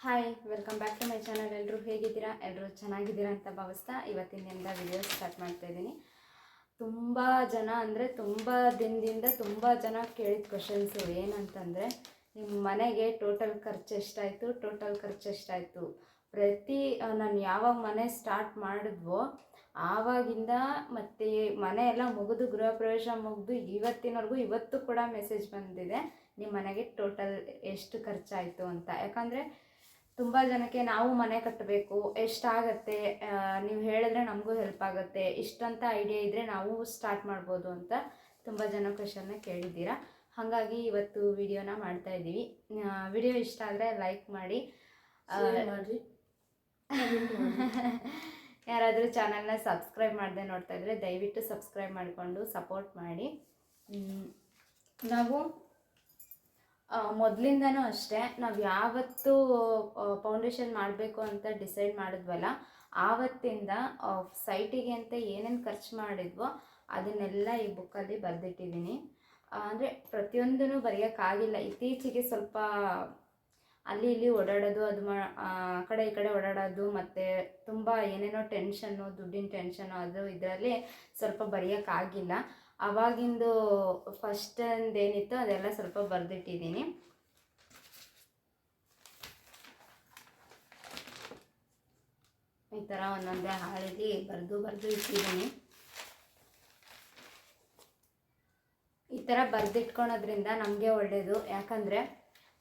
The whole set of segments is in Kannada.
Hi, welcome back to my channel. ಎಲ್ಲರೂ ಹೇಗಿದ್ದೀರಾ? ಎಲ್ಲರೂ ಚೆನ್ನಾಗಿದ್ದೀರಾ ಅಂತ ಭಾವಿಸ್ತಾ ಇವತ್ತಿನಿಂದ ವಿಡಿಯೋ ಸ್ಟಾರ್ಟ್ ಮಾಡ್ತಾ ಇದ್ದೀನಿ. ತುಂಬ ಜನ ಅಂದರೆ ತುಂಬ ದಿನದಿಂದ ತುಂಬ ಜನ ಕೇಳಿದ ಕ್ವಶನ್ಸು ಏನಂತಂದರೆ, ನಿಮ್ಮ ಮನೆಗೆ ಟೋಟಲ್ ಖರ್ಚು ಎಷ್ಟಾಯಿತು ನಾನು ಯಾವಾಗ ಮನೆ ಸ್ಟಾರ್ಟ್ ಮಾಡಿದ್ವೋ ಆವಾಗಿಂದ ಮತ್ತು ಮನೆ ಎಲ್ಲ ಮುಗಿದು ಗೃಹ ಪ್ರವೇಶ ಮುಗಿದು ಇವತ್ತಿನವರೆಗೂ ಇವತ್ತು ಕೂಡ ಮೆಸೇಜ್ ಬಂದಿದೆ, ನಿಮ್ಮ ಮನೆಗೆ ಟೋಟಲ್ ಎಷ್ಟು ಖರ್ಚಾಯಿತು ಅಂತ. ಯಾಕಂದರೆ ತುಂಬ ಜನಕ್ಕೆ ನಾವು ಮನೆ ಕಟ್ಟಬೇಕು, ಎಷ್ಟಾಗತ್ತೆ, ನೀವು ಹೇಳಿದ್ರೆ ನಮಗೂ ಹೆಲ್ಪ್ ಆಗುತ್ತೆ, ಇಷ್ಟಂತ ಐಡಿಯಾ ಇದ್ದರೆ ನಾವು ಸ್ಟಾರ್ಟ್ ಮಾಡ್ಬೋದು ಅಂತ ತುಂಬ ಜನ ಕ್ವೆಶನ್ನ ಕೇಳಿದ್ದೀರಾ. ಹಾಗಾಗಿ ಇವತ್ತು ವಿಡಿಯೋನ ಮಾಡ್ತಾ ಇದ್ದೀವಿ. ವಿಡಿಯೋ ಇಷ್ಟ ಆದರೆ ಲೈಕ್ ಮಾಡಿ, ಯಾರಾದರೂ ಚಾನಲ್ನ ಸಬ್ಸ್ಕ್ರೈಬ್ ಮಾಡದೆ ನೋಡ್ತಾ ಇದ್ದರೆ ದಯವಿಟ್ಟು ಸಬ್ಸ್ಕ್ರೈಬ್ ಮಾಡಿಕೊಂಡು ಸಪೋರ್ಟ್ ಮಾಡಿ. ನಾವು ಮೊದಲಿಂದನೂ ಅಷ್ಟೇ, ನಾವು ಯಾವತ್ತು ಫೌಂಡೇಶನ್ ಮಾಡಬೇಕು ಅಂತ ಡಿಸೈಡ್ ಮಾಡಿದ್ವಲ್ಲ ಆವತ್ತಿಂದ ಸೈಟಿಗೆ ಅಂತ ಏನೇನು ಖರ್ಚು ಮಾಡಿದ್ವೋ ಅದನ್ನೆಲ್ಲ ಈ ಬುಕ್ಕಲ್ಲಿ ಬರೆದಿಟ್ಟಿದ್ದೀನಿ. ಅಂದರೆ ಪ್ರತಿಯೊಂದೂ ಬರೆಯೋಕ್ಕಾಗಿಲ್ಲ, ಇತ್ತೀಚೆಗೆ ಸ್ವಲ್ಪ ಅಲ್ಲಿ ಇಲ್ಲಿ ಓಡಾಡೋದು, ಆ ಕಡೆ ಈ ಕಡೆ ಓಡಾಡೋದು, ಮತ್ತು ತುಂಬ ಏನೇನೋ ಟೆನ್ಷನ್ನು, ದುಡ್ಡಿನ ಟೆನ್ಷನ್ನು, ಅದು ಇದರಲ್ಲಿ ಸ್ವಲ್ಪ ಬರೆಯೋಕ್ಕಾಗಿಲ್ಲ. ಅವಾಗಿಂದು ಫಸ್ಟೇನಿತ್ತು ಅದೆಲ್ಲ ಸ್ವಲ್ಪ ಬರೆದಿಟ್ಟಿದ್ದೀನಿ. ಈ ಥರ ಒಂದೊಂದೇ ಹಾಳೆಯಲ್ಲಿ ಬರೆದು ಇಟ್ಟಿದ್ದೀನಿ. ಈ ಥರ ಬರೆದಿಟ್ಕೊಳೋದ್ರಿಂದ ನಮಗೆ ಒಳ್ಳೆಯದು. ಯಾಕಂದರೆ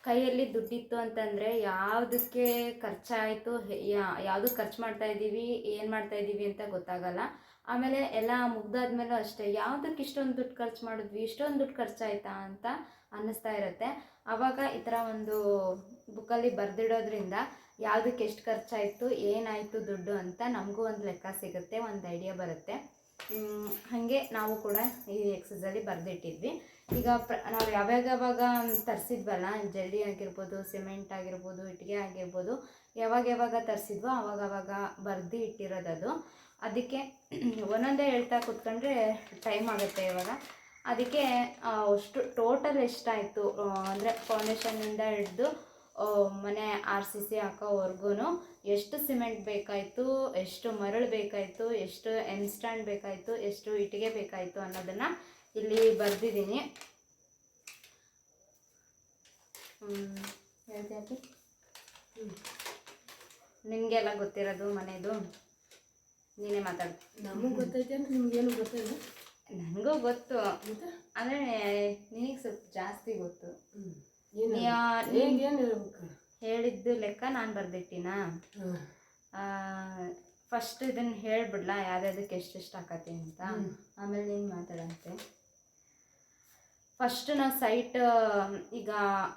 ಕೈಯಲ್ಲಿ ದುಡ್ಡಿತ್ತು ಅಂತಂದರೆ ಯಾವುದಕ್ಕೆ ಖರ್ಚಾಯಿತು, ಯಾವುದಕ್ಕೆ ಖರ್ಚು ಮಾಡ್ತಾಯಿದ್ದೀವಿ, ಏನು ಮಾಡ್ತಾಯಿದ್ದೀವಿ ಅಂತ ಗೊತ್ತಾಗಲ್ಲ. ಆಮೇಲೆ ಎಲ್ಲ ಮುಗ್ದಾದ್ಮೇಲೂ ಅಷ್ಟೇ, ಯಾವುದಕ್ಕೆ ಇಷ್ಟೊಂದು ದುಡ್ಡು ಖರ್ಚು ಮಾಡಿದ್ವಿ, ಇಷ್ಟೊಂದು ದುಡ್ಡು ಖರ್ಚಾಯ್ತಾ ಅಂತ ಅನ್ನಿಸ್ತಾ ಇರುತ್ತೆ. ಆವಾಗ ಈ ಥರ ಒಂದು ಬುಕ್ಕಲ್ಲಿ ಬರೆದಿಡೋದ್ರಿಂದ ಯಾವುದಕ್ಕೆ ಎಷ್ಟು ಖರ್ಚಾಯಿತು, ಏನಾಯಿತು ದುಡ್ಡು ಅಂತ ನಮಗೂ ಒಂದು ಲೆಕ್ಕ ಸಿಗುತ್ತೆ, ಒಂದು ಐಡಿಯಾ ಬರುತ್ತೆ. ಹಾಗೆ ನಾವು ಕೂಡ ಈ ಎಕ್ಸಸೈಸಲ್ಲಿ ಬರೆದಿಟ್ಟಿದ್ವಿ. ಈಗ ನಾವು ಯಾವಾಗ ತರಿಸಿದ್ವಲ್ಲ, ಜಲ್ಲಿ ಆಗಿರ್ಬೋದು, ಸಿಮೆಂಟ್ ಆಗಿರ್ಬೋದು, ಇಟ್ಟಿಗೆ ಆಗಿರ್ಬೋದು, ಯಾವಾಗ ತರಿಸಿದ್ವೋ ಆವಾಗ ಬರೆದು ಇಟ್ಟಿರೋದದು. ಅದಕ್ಕೆ ಒಂದೊಂದೇ ಹೇಳ್ತಾ ಕೂತ್ಕೊಂಡ್ರೆ ಟೈಮ್ ಆಗುತ್ತೆ. ಇವಾಗ ಅದಕ್ಕೆ ಅಷ್ಟು ಟೋಟಲ್ ಎಷ್ಟಾಯಿತು ಅಂದರೆ ಫೌಂಡೇಶನ್ನಿಂದ ಹಿಡಿದು ಮನೆ RCC ಹಾಕೋವರೆಗೂ ಎಷ್ಟು ಸಿಮೆಂಟ್ ಬೇಕಾಯಿತು, ಎಷ್ಟು ಮರಳು ಬೇಕಾಯಿತು, ಎಷ್ಟು ಸ್ಟ್ಯಾಂಡ್ ಬೇಕಾಯಿತು, ಎಷ್ಟು ಇಟ್ಟಿಗೆ ಬೇಕಾಯಿತು ಅನ್ನೋದನ್ನು ಇಲ್ಲಿ ಬರೆದಿದ್ದೀನಿ. ಹೇಳ್ತೀವಿ ನಿಮಗೆಲ್ಲ ಗೊತ್ತಿರೋದು ಮನೆಯದು, ನೀನೇ ಮಾತಾಡು. ನಮಗೂ ಗೊತ್ತೈತೆ ಅಂತ ನಿಮ್ಗೇನು ಗೊತ್ತಿಲ್ಲ? ನನಗೂ ಗೊತ್ತು, ಅಂದರೆ ನಿನಗೆ ಸ್ವಲ್ಪ ಜಾಸ್ತಿ ಗೊತ್ತು. ಹೇಳಿದ್ದು ಲೆಕ್ಕ ನಾನು ಬರೆದಿಟ್ಟಿನ. ಫಸ್ಟ್ ಇದನ್ನು ಹೇಳ್ಬಿಡ್ಲಾ ಯಾವ್ಯಾವುದಕ್ಕೆ ಎಷ್ಟೆಷ್ಟು ಹಾಕತ್ತೆ ಅಂತ, ಆಮೇಲೆ ನೀನು ಮಾತಾಡಂತೆ. ಫಸ್ಟ್ ನಾವು ಸೈಟ್ ಈಗ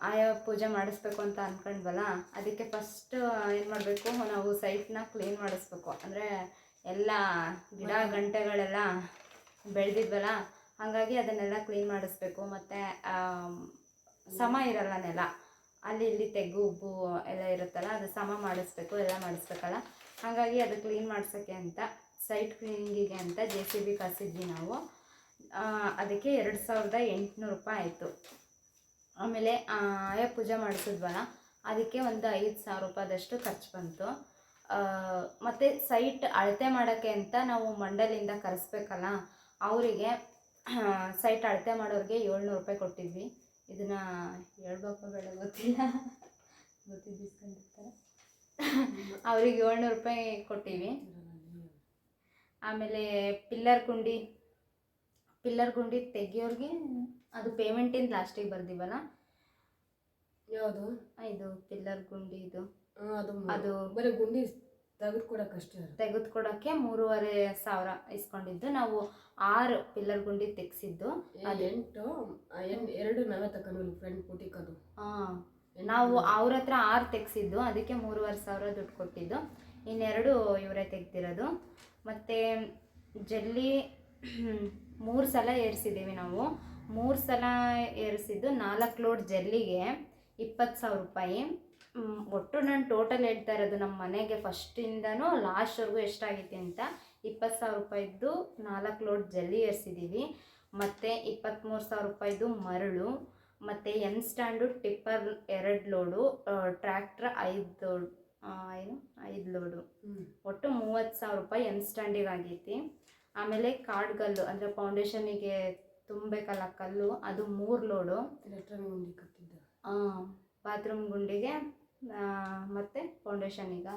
ಆಯಾ ಪೂಜೆ ಮಾಡಿಸ್ಬೇಕು ಅಂತ ಅಂದ್ಕೊಂಡ್ವಲ್ಲ, ಅದಕ್ಕೆ ಫಸ್ಟ್ ಏನು ಮಾಡಬೇಕು, ನಾವು ಸೈಟ್ನ ಕ್ಲೀನ್ ಮಾಡಿಸ್ಬೇಕು. ಅಂದರೆ ಎಲ್ಲ ಗಿಡ ಗಂಟೆಗಳೆಲ್ಲ ಬೆಳೆದಿದ್ವಲ್ಲ, ಹಾಗಾಗಿ ಅದನ್ನೆಲ್ಲ ಕ್ಲೀನ್ ಮಾಡಿಸ್ಬೇಕು. ಮತ್ತು ಸಮ ಇರಲ್ಲ ನೆಲ, ಅಲ್ಲಿ ಇಲ್ಲಿ ತೆಗ್ಗು ಉಬ್ಬು ಎಲ್ಲ ಇರುತ್ತಲ್ಲ, ಅದು ಸಮ ಮಾಡಿಸ್ಬೇಕು, ಎಲ್ಲ ಮಾಡಿಸ್ಬೇಕಲ್ಲ. ಹಾಗಾಗಿ ಅದು ಕ್ಲೀನ್ ಮಾಡ್ಸೋಕ್ಕೆ ಅಂತ ಸೈಟ್ ಕ್ಲೀನಿಂಗಿಗೆ ಅಂತ JCB ಕರೆಸಿದ್ವಿ ನಾವು. ಅದಕ್ಕೆ 2800 ರೂಪಾಯಿ ಆಯಿತು. ಆಮೇಲೆ ಆಯಾ ಪೂಜೆ ಮಾಡಿಸಿದ್ವಲ್ಲ, ಅದಕ್ಕೆ ಒಂದು 5000 ರೂಪಾಯಿದಷ್ಟು ಖರ್ಚು ಬಂತು. ಮತ್ತು ಸೈಟ್ ಅಳತೆ ಮಾಡೋಕ್ಕೆ ಅಂತ ನಾವು ಮಂಡಲಿಂದ ಕರೆಸ್ಬೇಕಲ್ಲ, ಅವರಿಗೆ ಸೈಟ್ ಅಳತೆ ಮಾಡೋರಿಗೆ 700 ರೂಪಾಯಿ ಕೊಟ್ಟಿದ್ವಿ. ಇದನ್ನು ಹೇಳ್ಬೇಕು ಬೇಡ ಗೊತ್ತಿಲ್ಲ, ಗೊತ್ತಿದ್ದಿಸ್ಕೊಂಡಿರ್ತಾರೆ. ಅವ್ರಿಗೆ 700 ರೂಪಾಯಿ ಕೊಟ್ಟಿವಿ. ಆಮೇಲೆ ಪಿಲ್ಲರ್ ಗುಂಡಿ ತೆಗಿಯೋರಿಗೆ ಅದು ಪೇಮೆಂಟಿಂದ ಲಾಸ್ಟಿಗೆ ಬರ್ದಿವಲ್ಲ, ಯಾವುದು ಇದು ಪಿಲ್ಲರ್ ಗುಂಡಿ, ಇದು ಅದು ಬರೀ ಗುಂಡಿ ತೆಗೆದುಕೊಡೋಕ್ಕಷ್ಟೇ. ತೆಗೆದುಕೊಡೋಕ್ಕೆ 3500 ಇಸ್ಕೊಂಡಿದ್ದು. ನಾವು 6 ಪಿಲ್ಲರ್ ಗುಂಡಿ ತೆಗೆಸಿದ್ದು. ಅದು 2 ತಗೊಂಡು ಫ್ರೆಂಡ್ ಪುಟಿಕದು. ನಾವು ಅವ್ರ ಹತ್ರ 6 ತೆಗೆಸಿದ್ದು, ಅದಕ್ಕೆ 3500 ದುಡ್ಡು ಕೊಟ್ಟಿದ್ದು. ಇನ್ನೆರಡು ಇವರೇ ತೆಗ್ದಿರೋದು. ಮತ್ತು ಜಲ್ಲಿ 3 ಸಲ ಏರಿಸಿದ್ದೀವಿ ನಾವು. 3 ಸಲ ಏರಿಸಿದ್ದು 4 ಲೋಡ್ ಜಲ್ಲಿಗೆ 20,000 ರೂಪಾಯಿ. ಒಟ್ಟು ನಾನು ಟೋಟಲ್ ಹೇಳ್ತಾ ಇರೋದು ನಮ್ಮ ಮನೆಗೆ ಫಸ್ಟಿಂದನೂ ಲಾಸ್ಟ್ವರೆಗೂ ಎಷ್ಟಾಗೈತೆ ಅಂತ. 20,000 ರೂಪಾಯಿದ್ದು 4 ಲೋಡ್ ಜಲ್ಲಿ ಏರಿಸಿದ್ದೀವಿ. ಮತ್ತು 23,000 ರೂಪಾಯಿದು ಮರಳು, ಮತ್ತು N stand tipper 2 load, tractor 5 ಏನು 5 ಲೋಡು, ಒಟ್ಟು 30,000 ರೂಪಾಯಿ ಎನ್ ಸ್ಟ್ಯಾಂಡಿಗೆ ಆಗೈತಿ. ಆಮೇಲೆ ಕಾಡ್ಗಲ್ಲು ಅಂದರೆ ಫೌಂಡೇಶನಿಗೆ ತುಂಬಬೇಕಲ್ಲ ಕಲ್ಲು, ಅದು 3 ಲೋಡು. ಬಾತ್ರೂಮ್ ಗುಂಡಿಗೆ ಮತ್ತು ಫೌಂಡೇಶನಿಗೆ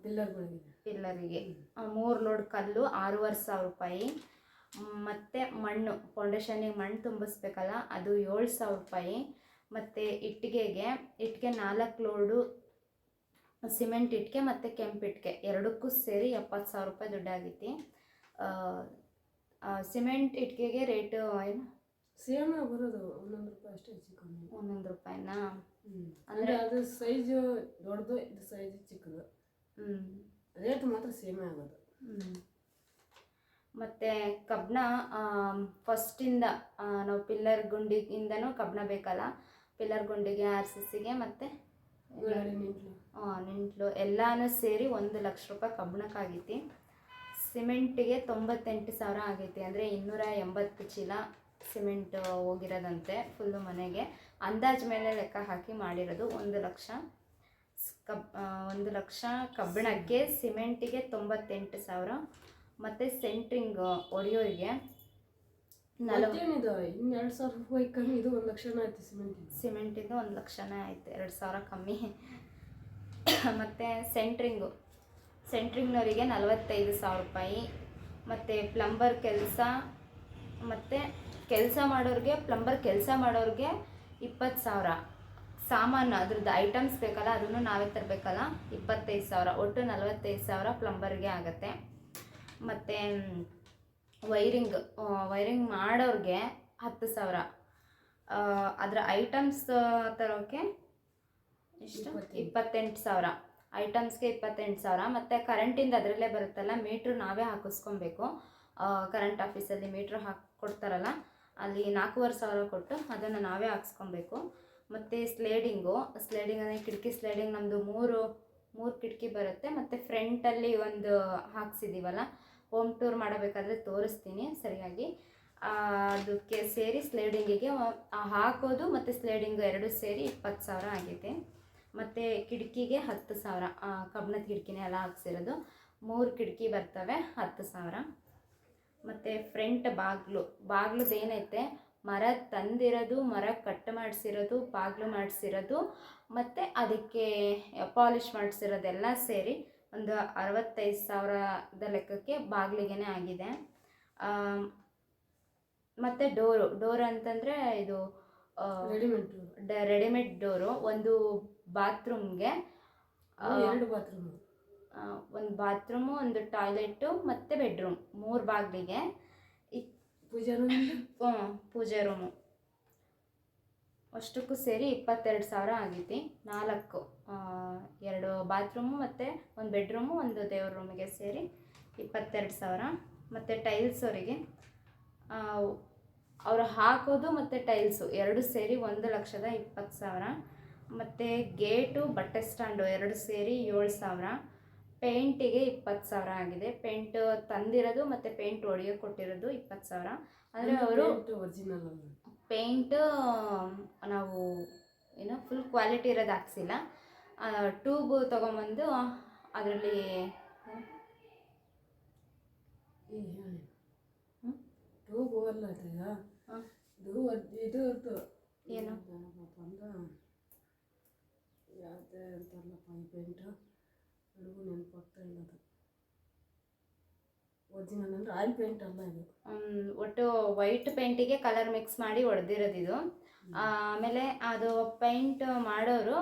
ಪಿಲ್ಲರಿಗೆ 3 ಲೋಡ್ ಕಲ್ಲು 6,500 ರೂಪಾಯಿ. ಮತ್ತು ಮಣ್ಣು ಫೌಂಡೇಶನಿಗೆ ಮಣ್ಣು ತುಂಬಿಸ್ಬೇಕಲ್ಲ, ಅದು 7,000 ರೂಪಾಯಿ. ಮತ್ತು ಇಟ್ಟಿಗೆ 4 ಲೋಡು ಸಿಮೆಂಟ್ ಇಟ್ಟಿಗೆ ಮತ್ತು ಕೆಂಪು ಇಟ್ಟಿಗೆ ಎರಡಕ್ಕೂ ಸೇರಿ 70,000 ರೂಪಾಯಿ ದುಡ್ಡಾಗೈತಿ. ಸಿಮೆಂಟ್ ಇಟ್ಟಿಗೆಗೆ ರೇಟು ಏನು ಸೇಮ್ ಬರೋದು 1 ರೂಪಾಯಿ ಅಷ್ಟೇ, ಹೆಚ್ಚು ಕಮ್ಮಿ 1 ರೂಪಾಯಿನಾ? ಅಂದರೆ ಅದು ಸೈಜು ದೊಡ್ಡದು, ಇದು ಸೈಜು ಚಿಕ್ಕದು, ರೇಟ್ ಮಾತ್ರ ಸೇಮೇ ಆಗೋದು. ಮತ್ತು ಕಬ್ಬಣ ಫಸ್ಟಿಂದ ನಾವು ಪಿಲ್ಲರ್ ಗುಂಡಿಯಿಂದನೂ ಕಬ್ಬಣ ಬೇಕಲ್ಲ, ಪಿಲ್ಲರ್ ಗುಂಡಿಗೆ RCCಗೆ ಮತ್ತು ನಿಂಟ್ಲು ಎಲ್ಲನೂ ಸೇರಿ 1 ಲಕ್ಷ ರೂಪಾಯಿ ಕಬ್ಬಣಕ್ಕಾಗೈತಿ. ಸಿಮೆಂಟಿಗೆ 98,000 ಆಗೈತಿ, ಅಂದರೆ 280 ಚೀಲ ಸಿಮೆಂಟ್ ಹೋಗಿರೋದಂತೆ ಫುಲ್ಲು ಮನೆಗೆ. ಅಂದಾಜು ಮೇಲೆ ಲೆಕ್ಕ ಹಾಕಿ ಮಾಡಿರೋದು 1 ಲಕ್ಷ. 1 ಲಕ್ಷ ಕಬ್ಬಣಕ್ಕೆ, ಸಿಮೆಂಟಿಗೆ 98,000. ಮತ್ತು ಸೆಂಟ್ರಿಂಗ್ ಹೊಡೆಯೋರಿಗೆ 2,000 ರೂಪಾಯಿ ಕಮ್ಮಿ, ಇದು 1 ಲಕ್ಷನೇ ಆಯ್ತು. ಸಿಮೆಂಟಿಂದು 1 ಲಕ್ಷನೇ ಆಯ್ತು, 2,000 ಕಮ್ಮಿ. ಮತ್ತು ಸೆಂಟ್ರಿಂಗ್ನವರಿಗೆ 45,000 ರೂಪಾಯಿ. ಮತ್ತು ಪ್ಲಂಬರ್ ಕೆಲಸ ಮತ್ತು ಪ್ಲಂಬರ್ ಕೆಲಸ ಮಾಡೋರಿಗೆ 20,000. ಸಾಮಾನು ಅದ್ರದ್ದು ಐಟಮ್ಸ್ ಬೇಕಲ್ಲ, ಅದನ್ನು ನಾವೇ ತರಬೇಕಲ್ಲ, 25,000. ಒಟ್ಟು 45,000 ಪ್ಲಂಬರ್ಗೆ ಆಗುತ್ತೆ. ಮತ್ತು ವೈರಿಂಗ್ ಮಾಡೋರಿಗೆ 10,000. ಅದರ ಐಟಮ್ಸ್ ತರೋಕ್ಕೆ ಎಷ್ಟು 28,000. ಐಟಮ್ಸ್ಗೆ 28,000. ಮತ್ತು ಕರೆಂಟಿಂದ ಅದರಲ್ಲೇ ಬರುತ್ತಲ್ಲ ಮೀಟ್ರ್ ನಾವೇ ಹಾಕಿಸ್ಕೊಬೇಕು. ಕರೆಂಟ್ ಆಫೀಸಲ್ಲಿ ಮೀಟ್ರ್ ಕೊಡ್ತಾರಲ್ಲ, ಅಲ್ಲಿ 4,500 ಕೊಟ್ಟು ಅದನ್ನು ನಾವೇ ಹಾಕ್ಸ್ಕೊಬೇಕು. ಮತ್ತು ಸ್ಲೇಡಿಂಗ್ ಅಂದರೆ ಕಿಟಕಿ ಸ್ಲೇಡಿಂಗ್ ನಮ್ಮದು 3 ಕಿಟಕಿ ಬರುತ್ತೆ. ಮತ್ತು ಫ್ರಂಟಲ್ಲಿ ಒಂದು ಹಾಕ್ಸಿದ್ದೀವಲ್ಲ, ಹೋಮ್ ಟೂರ್ ಮಾಡಬೇಕಾದ್ರೆ ತೋರಿಸ್ತೀನಿ ಸರಿಯಾಗಿ. ಅದಕ್ಕೆ ಸೇರಿ ಸ್ಲೇಡಿಂಗಿಗೆ ಹಾಕೋದು ಮತ್ತು ಸ್ಲೇಡಿಂಗು 2 ಸೇರಿ 20,000 ಆಗೈತೆ. ಮತ್ತು ಕಿಟಕಿಗೆ 10,000, ಕಬ್ಬಣದ ಕಿಟಕಿನೇ ಎಲ್ಲ ಹಾಕ್ಸಿರೋದು. 3 ಕಿಟಕಿ ಬರ್ತವೆ, 10,000. ಮತ್ತು ಫ್ರಂಟ್ ಬಾಗ್ಲದ್ದು ಏನೈತೆ, ಮರ ತಂದಿರೋದು, ಮರ ಕಟ್ ಮಾಡಿಸಿರೋದು, ಬಾಗಿಲು ಮಾಡಿಸಿರೋದು ಮತ್ತು ಅದಕ್ಕೆ ಪಾಲಿಷ್ ಮಾಡಿಸಿರೋದೆಲ್ಲ ಸೇರಿ ಒಂದು 65,000 ಲೆಕ್ಕಕ್ಕೆ ಬಾಗಿಲಿಗೆ ಆಗಿದೆ. ಮತ್ತು ಡೋರು ಅಂತಂದರೆ ಇದು ರೆಡಿಮೇಡ್ ಡೋರು. ಒಂದು ಬಾತ್ರೂಮ್ಗೆ 1 ಬಾತ್ರೂಮು, 1 ಟಾಯ್ಲೆಟು ಮತ್ತು ಬೆಡ್ರೂಮ್, 3 ಬಾಗಿಲಿಗೆ. ಪೂಜೆ ರೂಮು ಅಷ್ಟಕ್ಕೂ ಸೇರಿ 22,000 ಆಗೈತಿ. 2 ಬಾತ್ರೂಮು ಮತ್ತು 1 ಬೆಡ್ರೂಮು, 1 ದೇವ್ರ ರೂಮಿಗೆ ಸೇರಿ 22,000. ಮತ್ತು ಟೈಲ್ಸ್ ಅವರಿಗೆ ಅವರು ಹಾಕೋದು ಮತ್ತು ಟೈಲ್ಸು 2 ಸೇರಿ 1,20,000. ಮತ್ತು ಗೇಟು, ಬಟ್ಟೆ ಸ್ಟ್ಯಾಂಡು 2 ಸೇರಿ 7,000. ಪೇಂಟಿಗೆ 20,000 ಆಗಿದೆ. ಪೇಂಟ್ ತಂದಿರೋದು ಮತ್ತು ಪೇಂಟ್ ಹೊಡೆಯೋಕೆ ಕೊಟ್ಟಿರೋದು 20,000. ಅಂದರೆ ಅವರು ಪೇಂಟ್ ನಾವು ಏನೋ ಫುಲ್ ಕ್ವಾಲಿಟಿ ಇರೋದು ಹಾಕ್ಸಿಲ್ಲ, ಟ್ಯೂಬ್ ತೊಗೊಂಬಂದು ಅದರಲ್ಲಿ ಟ್ಯೂಬ್ ಅಲ್ಲ ಇದು ಏನು ಯಾವುದೇ ಅಂತಾರಲ್ಲಪ್ಪ ಈ ಪೇಂಟ್, ನನಗೂ ನೆನಪಾಗ್ತಾ ಇಲ್ಲ. ಅದು ಒರಿಜಿನಲ್ ಅಂದರೆ ಆಯಿಲ್ ಪೇಂಟ್ ಅಲ್ಲ ಇದು. ಒಟ್ಟು ವೈಟ್ ಪೇಂಟಿಗೆ ಕಲರ್ ಮಿಕ್ಸ್ ಮಾಡಿ ಹೊಡೆದಿರೋದು ಇದು. ಆಮೇಲೆ ಅದು ಪೇಂಟ್ ಮಾಡೋರು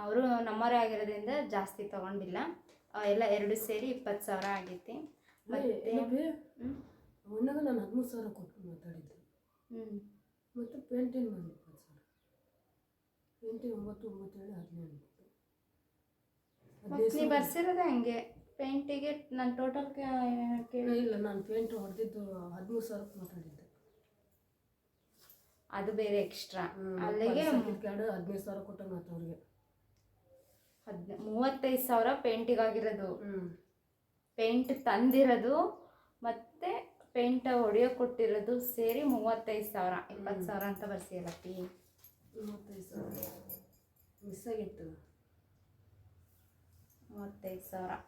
ಅವರು ನಮ್ಮವರೇ ಆಗಿರೋದ್ರಿಂದ ಜಾಸ್ತಿ ತೊಗೊಂಡಿಲ್ಲ, ಎಲ್ಲ 2 ಸೇರಿ 20,000 ಆಗೈತಿ. ಮೊನ್ನೆಗೆ ನಾನು 13,000 ಕೊಟ್ಟು ಮಾತಾಡಿದ್ದೆ. ಮತ್ತು ಪೇಂಟಿಂಗ್ ಮಾಡಿ 20,000, ಪೇಂಟಿಂಗ್ 9, 17, 18 ಬರ್ಸಿರೋದೇ ಹಂಗೆ. ಪೇಂಟಿಗೆ ನಾನು ಟೋಟಲ್ ಇಲ್ಲ, ನಾನು ಪೇಂಟ್ ಹೊಡೆದಿದ್ದು 13,000 ಮಾತಾಡಿದ್ದೆ. ಅದು ಬೇರೆ ಎಕ್ಸ್ಟ್ರಾ. ಅಲ್ಲಿಗೆ 15,000 ಕೊಟ್ಟು ಮಾತು ಅವ್ರಿಗೆ 35,000 ಪೇಂಟಿಗಾಗಿರೋದು. ಪೇಂಟ್ ತಂದಿರೋದು ಮತ್ತು ಪೇಂಟ್ ಹೊಡೆಯೋಕೆ ಕೊಟ್ಟಿರೋದು ಸೇರಿ 35,000. 20,000 ಅಂತ ಬರ್ಸಿಯಲ್ಲ ಪಿ. ಮಿಸ್ ಆಗಿತ್ತು. 35,000.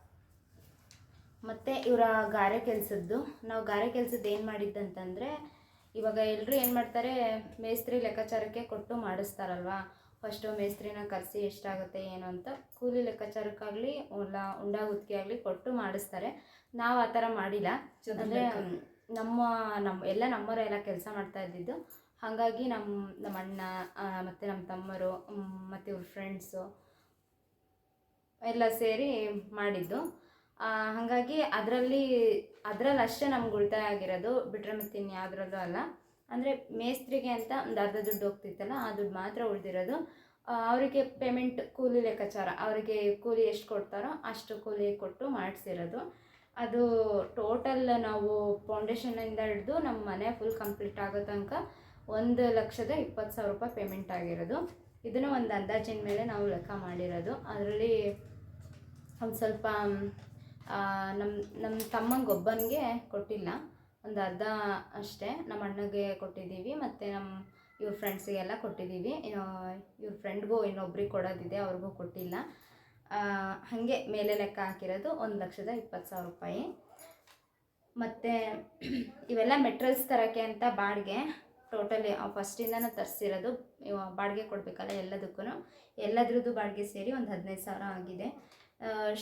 ಮತ್ತು ಇವರ ಗಾರೆ ಕೆಲಸದ್ದು, ನಾವು ಗಾರೆ ಕೆಲಸದ್ದು ಏನು ಮಾಡಿದ್ದಂತಂದರೆ, ಇವಾಗ ಎಲ್ಲರೂ ಏನು ಮಾಡ್ತಾರೆ, ಮೇಸ್ತ್ರಿ ಲೆಕ್ಕಾಚಾರಕ್ಕೆ ಕೊಟ್ಟು ಮಾಡಿಸ್ತಾರಲ್ವ. ಫಸ್ಟು ಮೇಸ್ತ್ರಿನ ಕರೆಸಿ ಎಷ್ಟಾಗುತ್ತೆ ಏನು ಅಂತ ಕೂಲಿ ಲೆಕ್ಕಾಚಾರಕ್ಕಾಗಲಿ ಉಂಡಾ ಗುತ್ತಿಗೆ ಆಗಲಿ ಕೊಟ್ಟು ಮಾಡಿಸ್ತಾರೆ. ನಾವು ಆ ಥರ ಮಾಡಿಲ್ಲ. ಅಂದರೆ ಎಲ್ಲ ನಮ್ಮವರೆಲ್ಲ ಕೆಲಸ ಮಾಡ್ತಾ ಇದ್ದಿದ್ದು. ಹಾಗಾಗಿ ನಮ್ಮ ಅಣ್ಣ ಮತ್ತು ನಮ್ಮ ತಮ್ಮರು ಮತ್ತು ಇವ್ರ ಫ್ರೆಂಡ್ಸು ಎಲ್ಲ ಸೇರಿ ಮಾಡಿದ್ದು. ಹಾಗಾಗಿ ಅದರಲ್ಲಿ ಅಷ್ಟೇ ನಮ್ಗೆ ಉಳಿತಾಯ ಆಗಿರೋದು, ಬಿಟ್ಟರೆ ಮತ್ತು ಇನ್ಯಾವುದ್ರಲ್ಲೂ ಅಲ್ಲ. ಅಂದರೆ ಮೇಸ್ತ್ರಿಗೆ ಅಂತ ಒಂದು ಅರ್ಧ ದುಡ್ಡು ಹೋಗ್ತಿತ್ತಲ್ಲ, ಆ ದುಡ್ಡು ಮಾತ್ರ ಉಳಿದಿರೋದು. ಅವರಿಗೆ ಪೇಮೆಂಟ್ ಕೂಲಿ ಲೆಕ್ಕಾಚಾರ, ಅವರಿಗೆ ಕೂಲಿ ಎಷ್ಟು ಕೊಡ್ತಾರೋ ಅಷ್ಟು ಕೂಲಿ ಕೊಟ್ಟು ಮಾಡಿಸಿರೋದು. ಅದು ಟೋಟಲ್ ನಾವು ಫೌಂಡೇಶನಿಂದ ಹಿಡಿದು ನಮ್ಮ ಮನೆ ಫುಲ್ ಕಂಪ್ಲೀಟ್ ಆಗೋ ತನಕ 1,20,000 ರೂಪಾಯಿ ಪೇಮೆಂಟ್ ಆಗಿರೋದು. ಇದನ್ನು ಒಂದು ಅಂದಾಜಿನ ಮೇಲೆ ನಾವು ಲೆಕ್ಕ ಮಾಡಿರೋದು. ಅದರಲ್ಲಿ ಒಂದು ಸ್ವಲ್ಪ ನಮ್ಮ ತಮ್ಮಂಗೊಬ್ಬನಿಗೆ ಕೊಟ್ಟಿಲ್ಲ, ಒಂದು ಅರ್ಧ ಅಷ್ಟೇ. ನಮ್ಮ ಅಣ್ಣಗೆ ಕೊಟ್ಟಿದ್ದೀವಿ ಮತ್ತು ಇವ್ರ ಫ್ರೆಂಡ್ಸಿಗೆಲ್ಲ ಕೊಟ್ಟಿದ್ದೀವಿ. ಇವ್ರ ಫ್ರೆಂಡ್ಗೂ ಇನ್ನೊಬ್ರಿಗೆ ಕೊಡೋದಿದೆ, ಅವ್ರಿಗೂ ಕೊಟ್ಟಿಲ್ಲ. ಹಾಗೆ ಮೇಲೆ ಲೆಕ್ಕ ಹಾಕಿರೋದು 1,20,000 ರೂಪಾಯಿ. ಮತ್ತು ಇವೆಲ್ಲ ಮೆಟ್ರಲ್ಸ್ ತರೋಕ್ಕೆ ಅಂತ ಬಾಡಿಗೆ ಟೋಟಲಿ ಫಸ್ಟಿಂದನೂ ತರಿಸಿರೋದು. ಬಾಡಿಗೆ ಕೊಡಬೇಕಲ್ಲ ಎಲ್ಲದ್ರದ್ದು ಬಾಡಿಗೆ ಸೇರಿ ಒಂದು 15,000 ಆಗಿದೆ.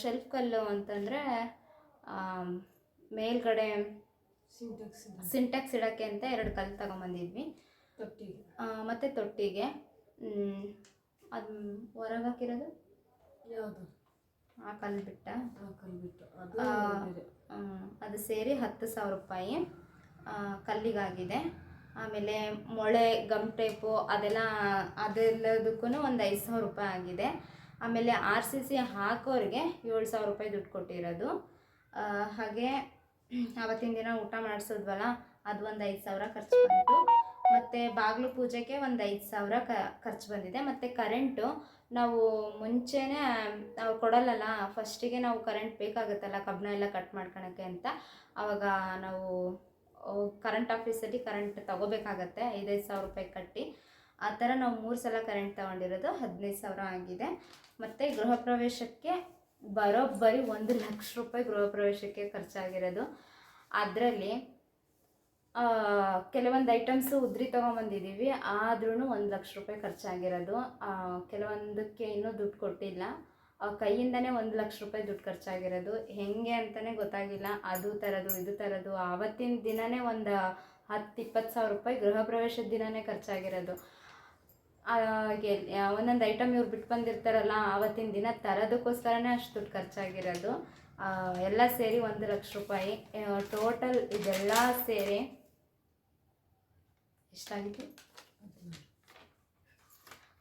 ಶೆಲ್ಫ್ ಕಲ್ಲು ಅಂತಂದರೆ ಮೇಲ್ಗಡೆ ಸಿಂಟೆಕ್ಸ್ ಇಡೋಕ್ಕೆ ಅಂತ 2 ಕಲ್ಲು ತಗೊಂಬಂದಿದ್ವಿ. ಮತ್ತು ತೊಟ್ಟಿಗೆ ಅದು ಹೊರಗೆ ಹಾಕಿರೋದು ಯಾವುದು ಆ ಕಲ್ಲು ಬಿಟ್ಟ ಅದು ಸೇರಿ 10,000 ರೂಪಾಯಿ ಕಲ್ಲಿಗಾಗಿದೆ. ಆಮೇಲೆ ಮೊಳೆ ಗಮ್ ಟೇಪು ಅದೆಲ್ಲದಕ್ಕೂ ಒಂದು 5,000 ರೂಪಾಯಿ ಆಗಿದೆ. ಆಮೇಲೆ RCC ಹಾಕೋರಿಗೆ 7,000 ರೂಪಾಯಿ ದುಡ್ಡು ಕೊಟ್ಟಿರೋದು. ಹಾಗೆ ಆವತ್ತಿನ ದಿನ ಊಟ ಮಾಡಿಸೋದ್ವಲ್ಲ, ಅದು ಒಂದು 5,000 ಖರ್ಚು ಬಂತು. ಮತ್ತು ಬಾಗಿಲು ಪೂಜೆಗೆ ಒಂದು 5,000 ಖರ್ಚು ಬಂದಿದೆ. ಮತ್ತು ಕರೆಂಟು ನಾವು ಮುಂಚೆನೇ ನಾವು ಕೊಡಲ್ಲಲ್ಲ, ಫಸ್ಟಿಗೆ ನಾವು ಕರೆಂಟ್ ಬೇಕಾಗುತ್ತಲ್ಲ ಕಬ್ಬಣ ಎಲ್ಲ ಕಟ್ ಮಾಡ್ಕೊಳಕ್ಕೆ ಅಂತ. ಆವಾಗ ನಾವು ಕರೆಂಟ್ ಆಫೀಸಲ್ಲಿ ಕರೆಂಟ್ ತೊಗೋಬೇಕಾಗತ್ತೆ 5,000 ರೂಪಾಯಿ ಕಟ್ಟಿ. ಆ ಥರ ನಾವು 3 ಸಲ ಕರೆಂಟ್ ತೊಗೊಂಡಿರೋದು 15,000 ಆಗಿದೆ. ಮತ್ತು ಗೃಹ ಪ್ರವೇಶಕ್ಕೆ ಬರೋಬ್ಬರಿ 1,00,000 ರೂಪಾಯಿ ಗೃಹ ಪ್ರವೇಶಕ್ಕೆ ಖರ್ಚಾಗಿರೋದು. ಅದರಲ್ಲಿ ಕೆಲವೊಂದು ಐಟಮ್ಸು ಉದ್ರಿ ತೊಗೊಂಬಂದಿದ್ದೀವಿ, ಆದ್ರೂ 1,00,000 ರೂಪಾಯಿ ಖರ್ಚಾಗಿರೋದು. ಕೆಲವೊಂದಕ್ಕೆ ಇನ್ನೂ ದುಡ್ಡು ಕೊಟ್ಟಿಲ್ಲ, ಕೈಯಿಂದನೇ 1,00,000 ರೂಪಾಯಿ ದುಡ್ಡು ಖರ್ಚಾಗಿರೋದು. ಹೇಗೆ ಅಂತಲೇ ಗೊತ್ತಾಗಿಲ್ಲ. ಅದು ತರೋದು ಇದು ತರೋದು, ಆವತ್ತಿನ ದಿನವೇ ಒಂದು 10,000-20,000 ರೂಪಾಯಿ ಗೃಹ ಪ್ರವೇಶದ ದಿನವೇ ಖರ್ಚಾಗಿರೋದು. ಒಂದೊಂದು ಐಟಮ್ ಇವ್ರು ಬಿಟ್ಟು ಬಂದಿರ್ತಾರಲ್ಲ, ಆವತ್ತಿನ ದಿನ ತರೋದಕ್ಕೋಸ್ಕರನೇ ಅಷ್ಟು ದುಡ್ಡು ಖರ್ಚಾಗಿರೋದು. ಎಲ್ಲ ಸೇರಿ 1,00,000 ರೂಪಾಯಿ ಟೋಟಲ್. ಇದೆಲ್ಲ ಸೇರಿ ಎಷ್ಟಾಗಿತ್ತು?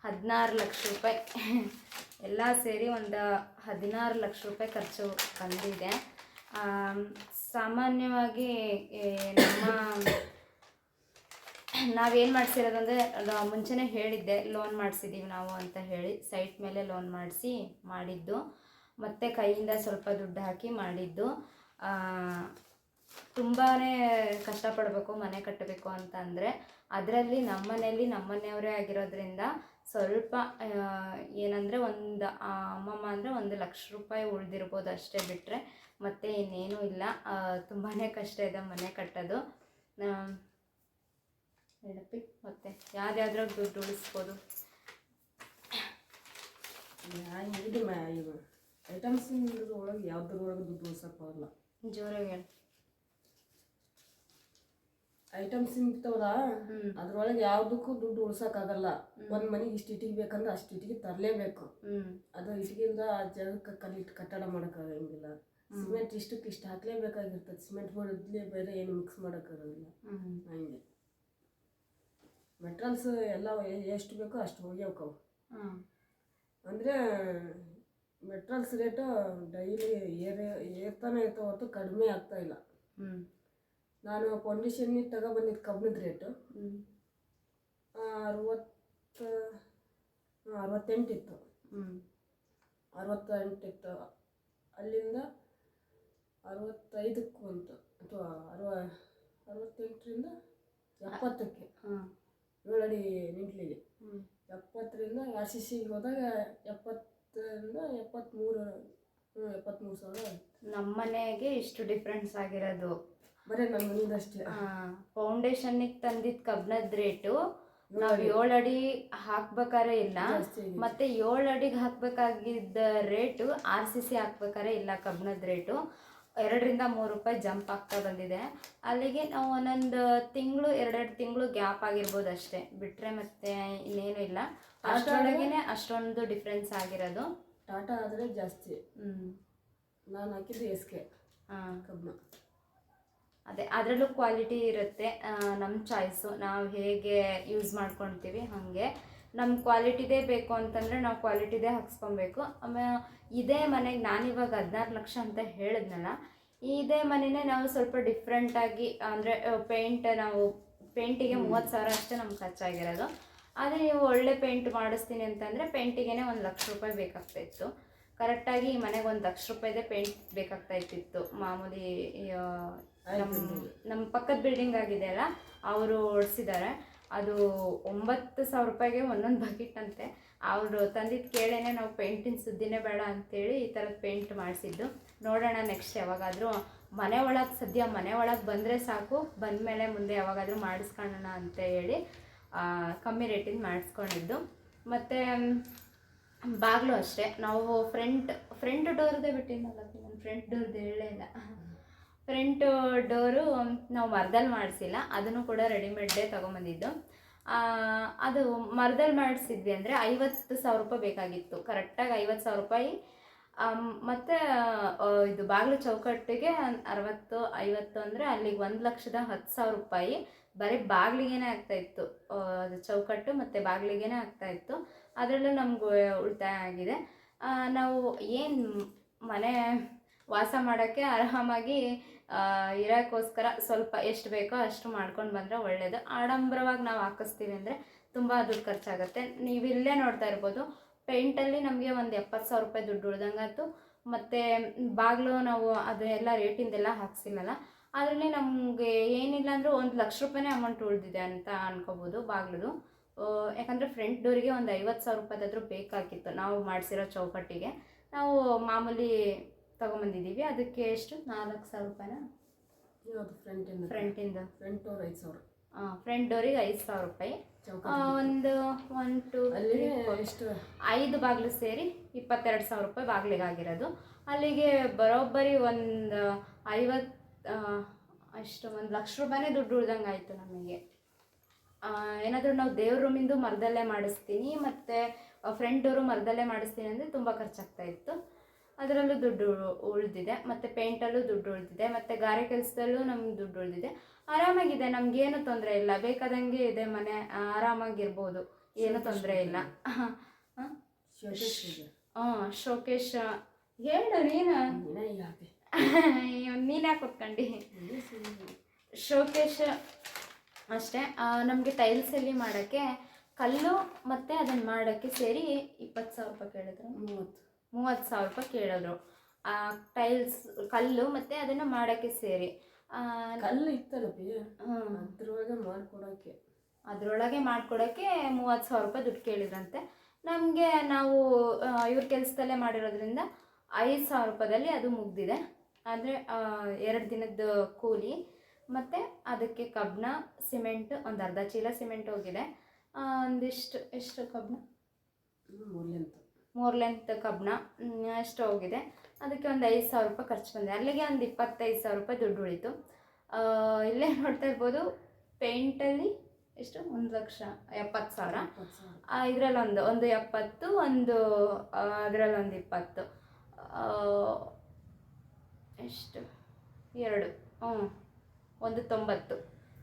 16 ಲಕ್ಷ ರೂಪಾಯಿ. ಎಲ್ಲ ಸೇರಿ ಒಂದು 16 ಲಕ್ಷ ರೂಪಾಯಿ ಖರ್ಚು ಬಂದಿದೆ. ಸಾಮಾನ್ಯವಾಗಿ ನಾವೇನು ಮಾಡಿಸಿರೋದಂದರೆ, ಮುಂಚೆನೇ ಹೇಳಿದ್ದೆ ಲೋನ್ ಮಾಡಿಸಿದ್ದೀವಿ ನಾವು ಅಂತ ಹೇಳಿ, ಸೈಟ್ ಮೇಲೆ ಲೋನ್ ಮಾಡಿದ್ದು. ಮತ್ತು ಕೈಯಿಂದ ಸ್ವಲ್ಪ ದುಡ್ಡು ಹಾಕಿ ಮಾಡಿದ್ದು. ತುಂಬಾ ಕಷ್ಟಪಡಬೇಕು ಮನೆ ಕಟ್ಟಬೇಕು ಅಂತಂದರೆ. ಅದರಲ್ಲಿ ನಮ್ಮನೆಯವರೇ ಆಗಿರೋದ್ರಿಂದ ಸ್ವಲ್ಪ ಏನಂದರೆ ಅಮ್ಮಮ್ಮ ಅಂದರೆ 1,00,000 ರೂಪಾಯಿ ಉಳಿದಿರ್ಬೋದು ಅಷ್ಟೇ, ಬಿಟ್ಟರೆ ಮತ್ತು ಇನ್ನೇನೂ ಇಲ್ಲ. ತುಂಬಾ ಕಷ್ಟ ಇದೆ ಮನೆ ಕಟ್ಟೋದು. ಹೇಳಪ್ಪಿ, ಮತ್ತು ಯಾವ್ದಾದ್ರಾಗ ದುಡ್ಡು ಉಳಿಸ್ಬೋದು? ಐಟಮ್ಸ್ ಒಳಗೆ ಯಾವ್ದ್ರೊಳಗೆ ದುಡ್ಡು ಉಳ್ಸಕ್ಕೆ ಬರಲ್ಲ. ಜೋರಾಗಿ ಹೇಳಿ. ಐಟಮ್ಸ್ ಇರ್ತಾವಲ್ಲ, ಅದ್ರೊಳಗೆ ಯಾವುದಕ್ಕೂ ದುಡ್ಡು ಉಳ್ಸೋಕ್ಕಾಗಲ್ಲ. ಒಂದು ಮನೆಗೆ ಇಷ್ಟು ಇಟ್ಟಿಗೆ ಬೇಕಂದ್ರೆ ಅಷ್ಟು ಇಟ್ಟಿಗೆ ತರಲೇಬೇಕು. ಅದು ಇಟ್ಟಿಗೆಯಿಂದ ಆ ಜಾಗಕ್ಕೆ ಕಲ್ಲಿಟ್ಟು ಕಟ್ಟಡ ಮಾಡೋಕ್ಕಾಗಂಗಿಲ್ಲ. ಸಿಮೆಂಟ್ ಇಷ್ಟು ಹಾಕಲೇಬೇಕಾಗಿರ್ತದೆ. ಸಿಮೆಂಟ್ ಬರೋದ್ಲೇ ಬೇರೆ ಏನು ಮಿಕ್ಸ್ ಮಾಡೋಕ್ಕಾಗೋದಿಲ್ಲ. ಹಂಗೆ ಮೆಟ್ರಲ್ಸ್ ಎಲ್ಲ ಎಷ್ಟು ಬೇಕೋ ಅಷ್ಟು ಹೋಗ್ಯಾವಕ್ಕವು. ಅಂದರೆ ಮೆಟ್ರಲ್ಸ್ ರೇಟು ಡೈಲಿ ಏರ್ತಾನೆ ಇರ್ತಾವೆ ಹೊರತು ಕಡಿಮೆ ಆಗ್ತಾಯಿಲ್ಲ. ನಾನು ಫೌಂಡೇಶನ್ನಿಗೆ ತಗೊಬಂದಿದ್ದು ಕಬ್ಬಿಣದ ರೇಟು 68 ಇತ್ತು. 68 ಇತ್ತು. ಅಲ್ಲಿಂದ 65ಕ್ಕೆ ಬಂತು, ಅಥವಾ 68ರಿಂದ 70ಕ್ಕೆ 7 ಅಡಿ ನಿಂಟ್ಲಿಗೆ 70ರಿಂದ RCC ಹೋದಾಗ 70ರಿಂದ 73 ಸಾವಿರ ಆಯ್ತು. ನಮ್ಮ ಮನೆಗೆ ಇಷ್ಟು ಡಿಫ್ರೆನ್ಸ್ ಆಗಿರೋದು. ಬರೀ ನನ್ನ ಮನೆಯದಷ್ಟೇ. ಫೌಂಡೇಶನ್ನಿಗೆ ತಂದಿದ್ದ ಕಬ್ಬಿಣದ ರೇಟು ನಾವು 7 ಅಡಿ ಹಾಕ್ಬೇಕಾರೆ ಇಲ್ಲ, ಮತ್ತೆ 7 ಅಡಿಗೆ ಹಾಕ್ಬೇಕಾಗಿದ್ದ ರೇಟು RCC ಹಾಕ್ಬೇಕಾರೆ ಇಲ್ಲ. ಕಬ್ಬಿಣದ ರೇಟು 2ರಿಂದ 3 ರೂಪಾಯಿ ಜಂಪ್ ಆಗ್ತಾ ಬಂದಿದೆ. ಅಲ್ಲಿಗೆ ನಾವು ಒಂದೊಂದು ತಿಂಗಳು 2 ತಿಂಗಳು ಗ್ಯಾಪ್ ಆಗಿರ್ಬೋದು ಅಷ್ಟೇ, ಬಿಟ್ಟರೆ ಮತ್ತೆ ಇನ್ನೇನು ಇಲ್ಲ. ಅಷ್ಟರೊಳಗೇನೆ ಅಷ್ಟೊಂದು ಡಿಫ್ರೆನ್ಸ್ ಆಗಿರೋದು. ಟಾಟಾ ಆದರೆ ಜಾಸ್ತಿ. ನಾನು ಹಾಕಿದ್ದು SK ಕಬ್ಬಿಣ. ಅದೇ ಅದರಲ್ಲೂ ಕ್ವಾಲಿಟಿ ಇರುತ್ತೆ. ನಮ್ಮ ಚಾಯ್ಸು, ನಾವು ಹೇಗೆ ಯೂಸ್ ಮಾಡ್ಕೊಳ್ತೀವಿ ಹಾಗೆ. ನಮ್ಮ ಕ್ವಾಲಿಟಿದೇ ಬೇಕು ಅಂತಂದರೆ ನಾವು ಕ್ವಾಲಿಟಿದೇ ಹಾಕ್ಸ್ಕೊಬೇಕು. ಆಮೇಲೆ ಇದೇ ಮನೆಗೆ ನಾನಿವಾಗ 16 ಲಕ್ಷ ಅಂತ ಹೇಳಿದ್ನಲ್ಲ, ಇದೇ ಮನೆಯೇ ನಾವು ಸ್ವಲ್ಪ ಡಿಫ್ರೆಂಟಾಗಿ ಅಂದರೆ ನಾವು ಪೇಂಟಿಗೆ 30,000 ಅಷ್ಟೇ ನಮ್ಗೆ ಖರ್ಚಾಗಿರೋದು. ಆದರೆ ನೀವು ಒಳ್ಳೆ ಪೇಂಟ್ ಮಾಡಿಸ್ತೀನಿ ಅಂತಂದರೆ ಪೇಂಟಿಗೆ 1 ಲಕ್ಷ ರೂಪಾಯಿ ಬೇಕಾಗ್ತಾಯಿತ್ತು. ಕರೆಕ್ಟಾಗಿ ಈ ಮನೆಗೆ 1 ಲಕ್ಷ ರೂಪಾಯಿದೇ ಪೇಂಟ್ ಬೇಕಾಗ್ತಾಯಿತ್ತು. ಮಾಮೂಲಿ ನಮ್ಮ ಪಕ್ಕದ ಬಿಲ್ಡಿಂಗ್ ಆಗಿದೆ ಅಲ್ಲ, ಅವರು ಓಡಿಸಿದ್ದಾರೆ. ಅದು 9,000 ರೂಪಾಯಿಗೆ ಒಂದೊಂದು ಬಕೆಟ್ ಅಂತೆ. ಅವರು ತಂದಿದ್ದು ಕೇಳೇನೆ ನಾವು ಪೇಂಟಿನ ಸುದ್ದಿನೇ ಬೇಡ ಅಂತೇಳಿ ಈ ಥರದ ಪೇಂಟ್ ಮಾಡಿಸಿದ್ದು. ನೋಡೋಣ ನೆಕ್ಸ್ಟ್ ಯಾವಾಗಾದರೂ ಮನೆ ಒಳಗೆ ಬಂದರೆ ಸಾಕು, ಬಂದಮೇಲೆ ಮುಂದೆ ಯಾವಾಗಾದರೂ ಮಾಡಿಸ್ಕೊಳ್ಳೋಣ ಅಂತ ಹೇಳಿ ಕಮ್ಮಿ ರೇಟಿಂದ ಮಾಡಿಸ್ಕೊಂಡಿದ್ದು. ಮತ್ತು ಬಾಗಿಲು ಅಷ್ಟೇ, ನಾವು ಫ್ರಂಟ್ ಡೋರ್ದೇ ಬಿಟ್ಟಿದ್ದಲ್ಲ, ನಾನು ಫ್ರಂಟ್ ಡೋರ್ದು ಹೇಳೇ ಇಲ್ಲ. ಫ್ರಂಟ್ ಡೋರು ನಾವು ಮರದಲ್ಲಿ ಮಾಡಿಸಿಲ್ಲ, ಅದನ್ನು ಕೂಡ ರೆಡಿಮೇಡ್ಡೇ ತೊಗೊಂಬಂದಿದ್ದು. ಅದು ಮರದಲ್ಲಿ ಮಾಡಿಸಿದ್ವಿ ಅಂದರೆ 50,000 ರೂಪಾಯಿ ಬೇಕಾಗಿತ್ತು, ಕರೆಕ್ಟಾಗಿ 50,000 ರೂಪಾಯಿ. ಮತ್ತು ಇದು ಬಾಗಿಲು ಚೌಕಟ್ಟಿಗೆ 60-50 ಅಂದರೆ ಅಲ್ಲಿಗೆ 1,10,000 ರೂಪಾಯಿ ಬರೀ ಬಾಗಿಲಿಗೇನೆ ಆಗ್ತಾಯಿತ್ತು. ಅದು ಚೌಕಟ್ಟು ಮತ್ತು ಬಾಗಿಲಿಗೇನೆ ಆಗ್ತಾಯಿತ್ತು. ಅದರಲ್ಲೂ ನಮ್ಗೆ ಉಳಿತಾಯ ಆಗಿದೆ. ನಾವು ಏನು ಮನೆ ವಾಸ ಮಾಡೋಕ್ಕೆ ಆರಾಮಾಗಿ ಇರೋಕ್ಕೋಸ್ಕರ ಸ್ವಲ್ಪ ಎಷ್ಟು ಬೇಕೋ ಅಷ್ಟು ಮಾಡ್ಕೊಂಡು ಬಂದರೆ ಒಳ್ಳೆಯದು. ಆಡಂಬರವಾಗಿ ನಾವು ಹಾಕಿಸ್ತೀವಿ ಅಂದರೆ ತುಂಬ ದುಡ್ಡು ಖರ್ಚಾಗುತ್ತೆ. ನೀವು ಇಲ್ಲೇ ನೋಡ್ತಾ ಇರ್ಬೋದು, ಪೇಂಟಲ್ಲಿ ನಮಗೆ ಒಂದು 70,000 ರೂಪಾಯಿ ದುಡ್ಡು ಉಳ್ದಂಗಾಯ್ತು. ಮತ್ತು ಬಾಗಿಲು ನಾವು ಅದೆಲ್ಲ ರೇಟಿಂದೆಲ್ಲ ಹಾಕ್ಸಿಲ್ಲಲ್ಲ, ಅದರಲ್ಲಿ ನಮಗೆ ಏನಿಲ್ಲ ಅಂದರೂ 1 ಲಕ್ಷ ರೂಪಾಯಿನೇ ಅಮೌಂಟ್ ಉಳಿದಿದೆ ಅಂತ ಅನ್ಕೋಬೋದು ಬಾಗಿಲು. ಯಾಕಂದರೆ ಫ್ರಂಟ್ ಡೋರಿಗೆ ಒಂದು 50,000 ರೂಪಾಯಿದಾದರೂ ಬೇಕಾಗಿತ್ತು. ನಾವು ಮಾಡಿಸಿರೋ ಚೌಕಟ್ಟಿಗೆ ನಾವು ಮಾಮೂಲಿ ತೊಗೊಂಬಂದಿದ್ದೀವಿ. ಅದಕ್ಕೆ ಎಷ್ಟು 4,000 ರೂಪಾಯಿನ ಫ್ರಂಟಿಂದ ಫ್ರಂಟ್ ಡೋರ್ 5,000. ಫ್ರಂಟ್ ಡೋರಿಗೆ 5,000 ರೂಪಾಯಿ. ಒಂದು 1 2 3 5 ಬಾಗಿಲು ಸೇರಿ 22,000 ರೂಪಾಯಿ ಬಾಗಿಲಿಗೆ ಆಗಿರೋದು. ಅಲ್ಲಿಗೆ ಬರೋಬ್ಬರಿ ಒಂದು 50 ಅಷ್ಟು 1 ಲಕ್ಷ ರೂಪಾಯಿನೇ ದುಡ್ಡು ಉಳ್ದಂಗೆ ಆಯಿತು ನಮಗೆ. ಏನಾದರೂ ನಾವು ದೇವ್ರ ರೂಮಿಂದು ಮರದಲ್ಲೇ ಮಾಡಿಸ್ತೀನಿ ಮತ್ತು ಫ್ರಂಟ್ ಡೋರು ಮರದಲ್ಲೇ ಮಾಡಿಸ್ತೀನಿ ಅಂದರೆ ತುಂಬ ಖರ್ಚಾಗ್ತಾಯಿತ್ತು. ಅದರಲ್ಲೂ ದುಡ್ಡು ಉಳಿದಿದೆ, ಮತ್ತು ಪೇಂಟಲ್ಲೂ ದುಡ್ಡು ಉಳಿದಿದೆ, ಮತ್ತು ಗಾರೆ ಕೆಲಸದಲ್ಲೂ ನಮ್ಗೆ ದುಡ್ಡು ಉಳಿದಿದೆ. ಆರಾಮಾಗಿದೆ, ನಮಗೇನು ತೊಂದರೆ ಇಲ್ಲ, ಬೇಕಾದಂಗೆ ಇದೆ ಮನೆ, ಆರಾಮಾಗಿರ್ಬೋದು, ಏನೂ ತೊಂದರೆ ಇಲ್ಲ. ಶೋಕೇಶ್ ಹೇಳು ನೀನು, ನೀನೇ ಕೊಟ್ಕೊಂಡು. ಶೋಕೇಶ್ ಅಷ್ಟೇ. ನಮಗೆ ಟೈಲ್ಸಲ್ಲಿ ಮಾಡೋಕ್ಕೆ ಕಲ್ಲು ಮತ್ತು ಅದನ್ನು ಮಾಡೋಕ್ಕೆ ಸೇರಿ 20,000 ರೂಪಾಯಿ ಕೇಳಿದ್ರು. 30,000 ರೂಪಾಯಿ ಕೇಳಿದ್ರು. ಟೈಲ್ಸ್ ಕಲ್ಲು ಮತ್ತು ಅದನ್ನು ಮಾಡೋಕ್ಕೆ ಸೇರಿ. ಕಲ್ಲು ಇತ್ತಲ್ಲ ಅದರೊಳಗೆ ಮಾಡ್ಕೊಡೋಕ್ಕೆ 30,000 ರೂಪಾಯಿ ದುಡ್ಡು ಕೇಳಿದ್ರಂತೆ. ನಮಗೆ ನಾವು ಇವ್ರ ಕೆಲಸದಲ್ಲೇ ಮಾಡಿರೋದ್ರಿಂದ 5,000 ರೂಪಾಯಿದಲ್ಲಿ ಅದು ಮುಗ್ದಿದೆ. ಅಂದರೆ 2 ದಿನದ ಕೂಲಿ ಮತ್ತು ಅದಕ್ಕೆ ಕಬ್ಬಿಣ, ಸಿಮೆಂಟ್, ಒಂದು ಅರ್ಧ ಚೀಲ ಸಿಮೆಂಟ್ ಹೋಗಿದೆ. ಒಂದಿಷ್ಟು ಎಷ್ಟು ಕಬ್ಬಿಣ 3 ಲೆಂತ್ ಕಬ್ಬಿಣ ಅಷ್ಟು ಹೋಗಿದೆ. ಅದಕ್ಕೆ ಒಂದು 5,000 ರೂಪಾಯಿ ಖರ್ಚು ಬಂದಿದೆ. ಅಲ್ಲಿಗೆ ಒಂದು 25,000 ರೂಪಾಯಿ ದುಡ್ಡು ಉಳಿತು. ಇಲ್ಲೇ ನೋಡ್ತಾ ಇರ್ಬೋದು, ಪೇಂಟಲ್ಲಿ ಎಷ್ಟು 1,70,000. ಇದರಲ್ಲೊಂದು 70, ಒಂದು ಅದರಲ್ಲೊಂದು 20, ಎಷ್ಟು 2 ಒಂದು 90.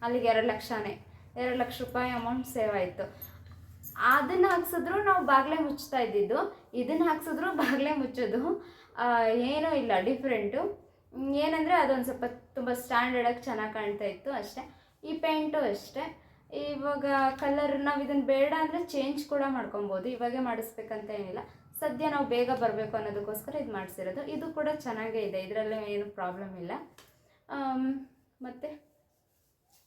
ಅಲ್ಲಿಗೆ 2 ಲಕ್ಷನೇ, 2 ಲಕ್ಷ ರೂಪಾಯಿ ಅಮೌಂಟ್ ಸೇವ್ ಆಯಿತು. ಅದನ್ನು ಹಾಕ್ಸಿದ್ರು ನಾವು ಬಾಗಿಲೇ ಮುಚ್ತಾ ಇದ್ದಿದ್ದು, ಇದನ್ನು ಹಾಕ್ಸಿದ್ರು ಬಾಗಿಲೇ ಮುಚ್ಚೋದು, ಏನೂ ಇಲ್ಲ ಡಿಫ್ರೆಂಟು. ಏನಂದರೆ ಅದೊಂದು ಸ್ವಲ್ಪ ತುಂಬ ಸ್ಟ್ಯಾಂಡರ್ಡಾಗಿ ಚೆನ್ನಾಗಿ ಕಾಣ್ತಾ ಇತ್ತು ಅಷ್ಟೇ. ಈ ಪೇಂಟು ಅಷ್ಟೇ. ಇವಾಗ ಕಲರ್ ನಾವು ಇದನ್ನು ಬೇಡ ಅಂದರೆ ಚೇಂಜ್ ಕೂಡ ಮಾಡ್ಕೊಬೋದು, ಇವಾಗೇ ಮಾಡಿಸ್ಬೇಕಂತ ಏನಿಲ್ಲ. ಸದ್ಯ ನಾವು ಬೇಗ ಬರಬೇಕು ಅನ್ನೋದಕ್ಕೋಸ್ಕರ ಇದು ಮಾಡಿಸಿರೋದು. ಇದು ಕೂಡ ಚೆನ್ನಾಗೇ ಇದೆ, ಇದರಲ್ಲೂ ಏನು ಪ್ರಾಬ್ಲಮ್ ಇಲ್ಲ. ಮತ್ತು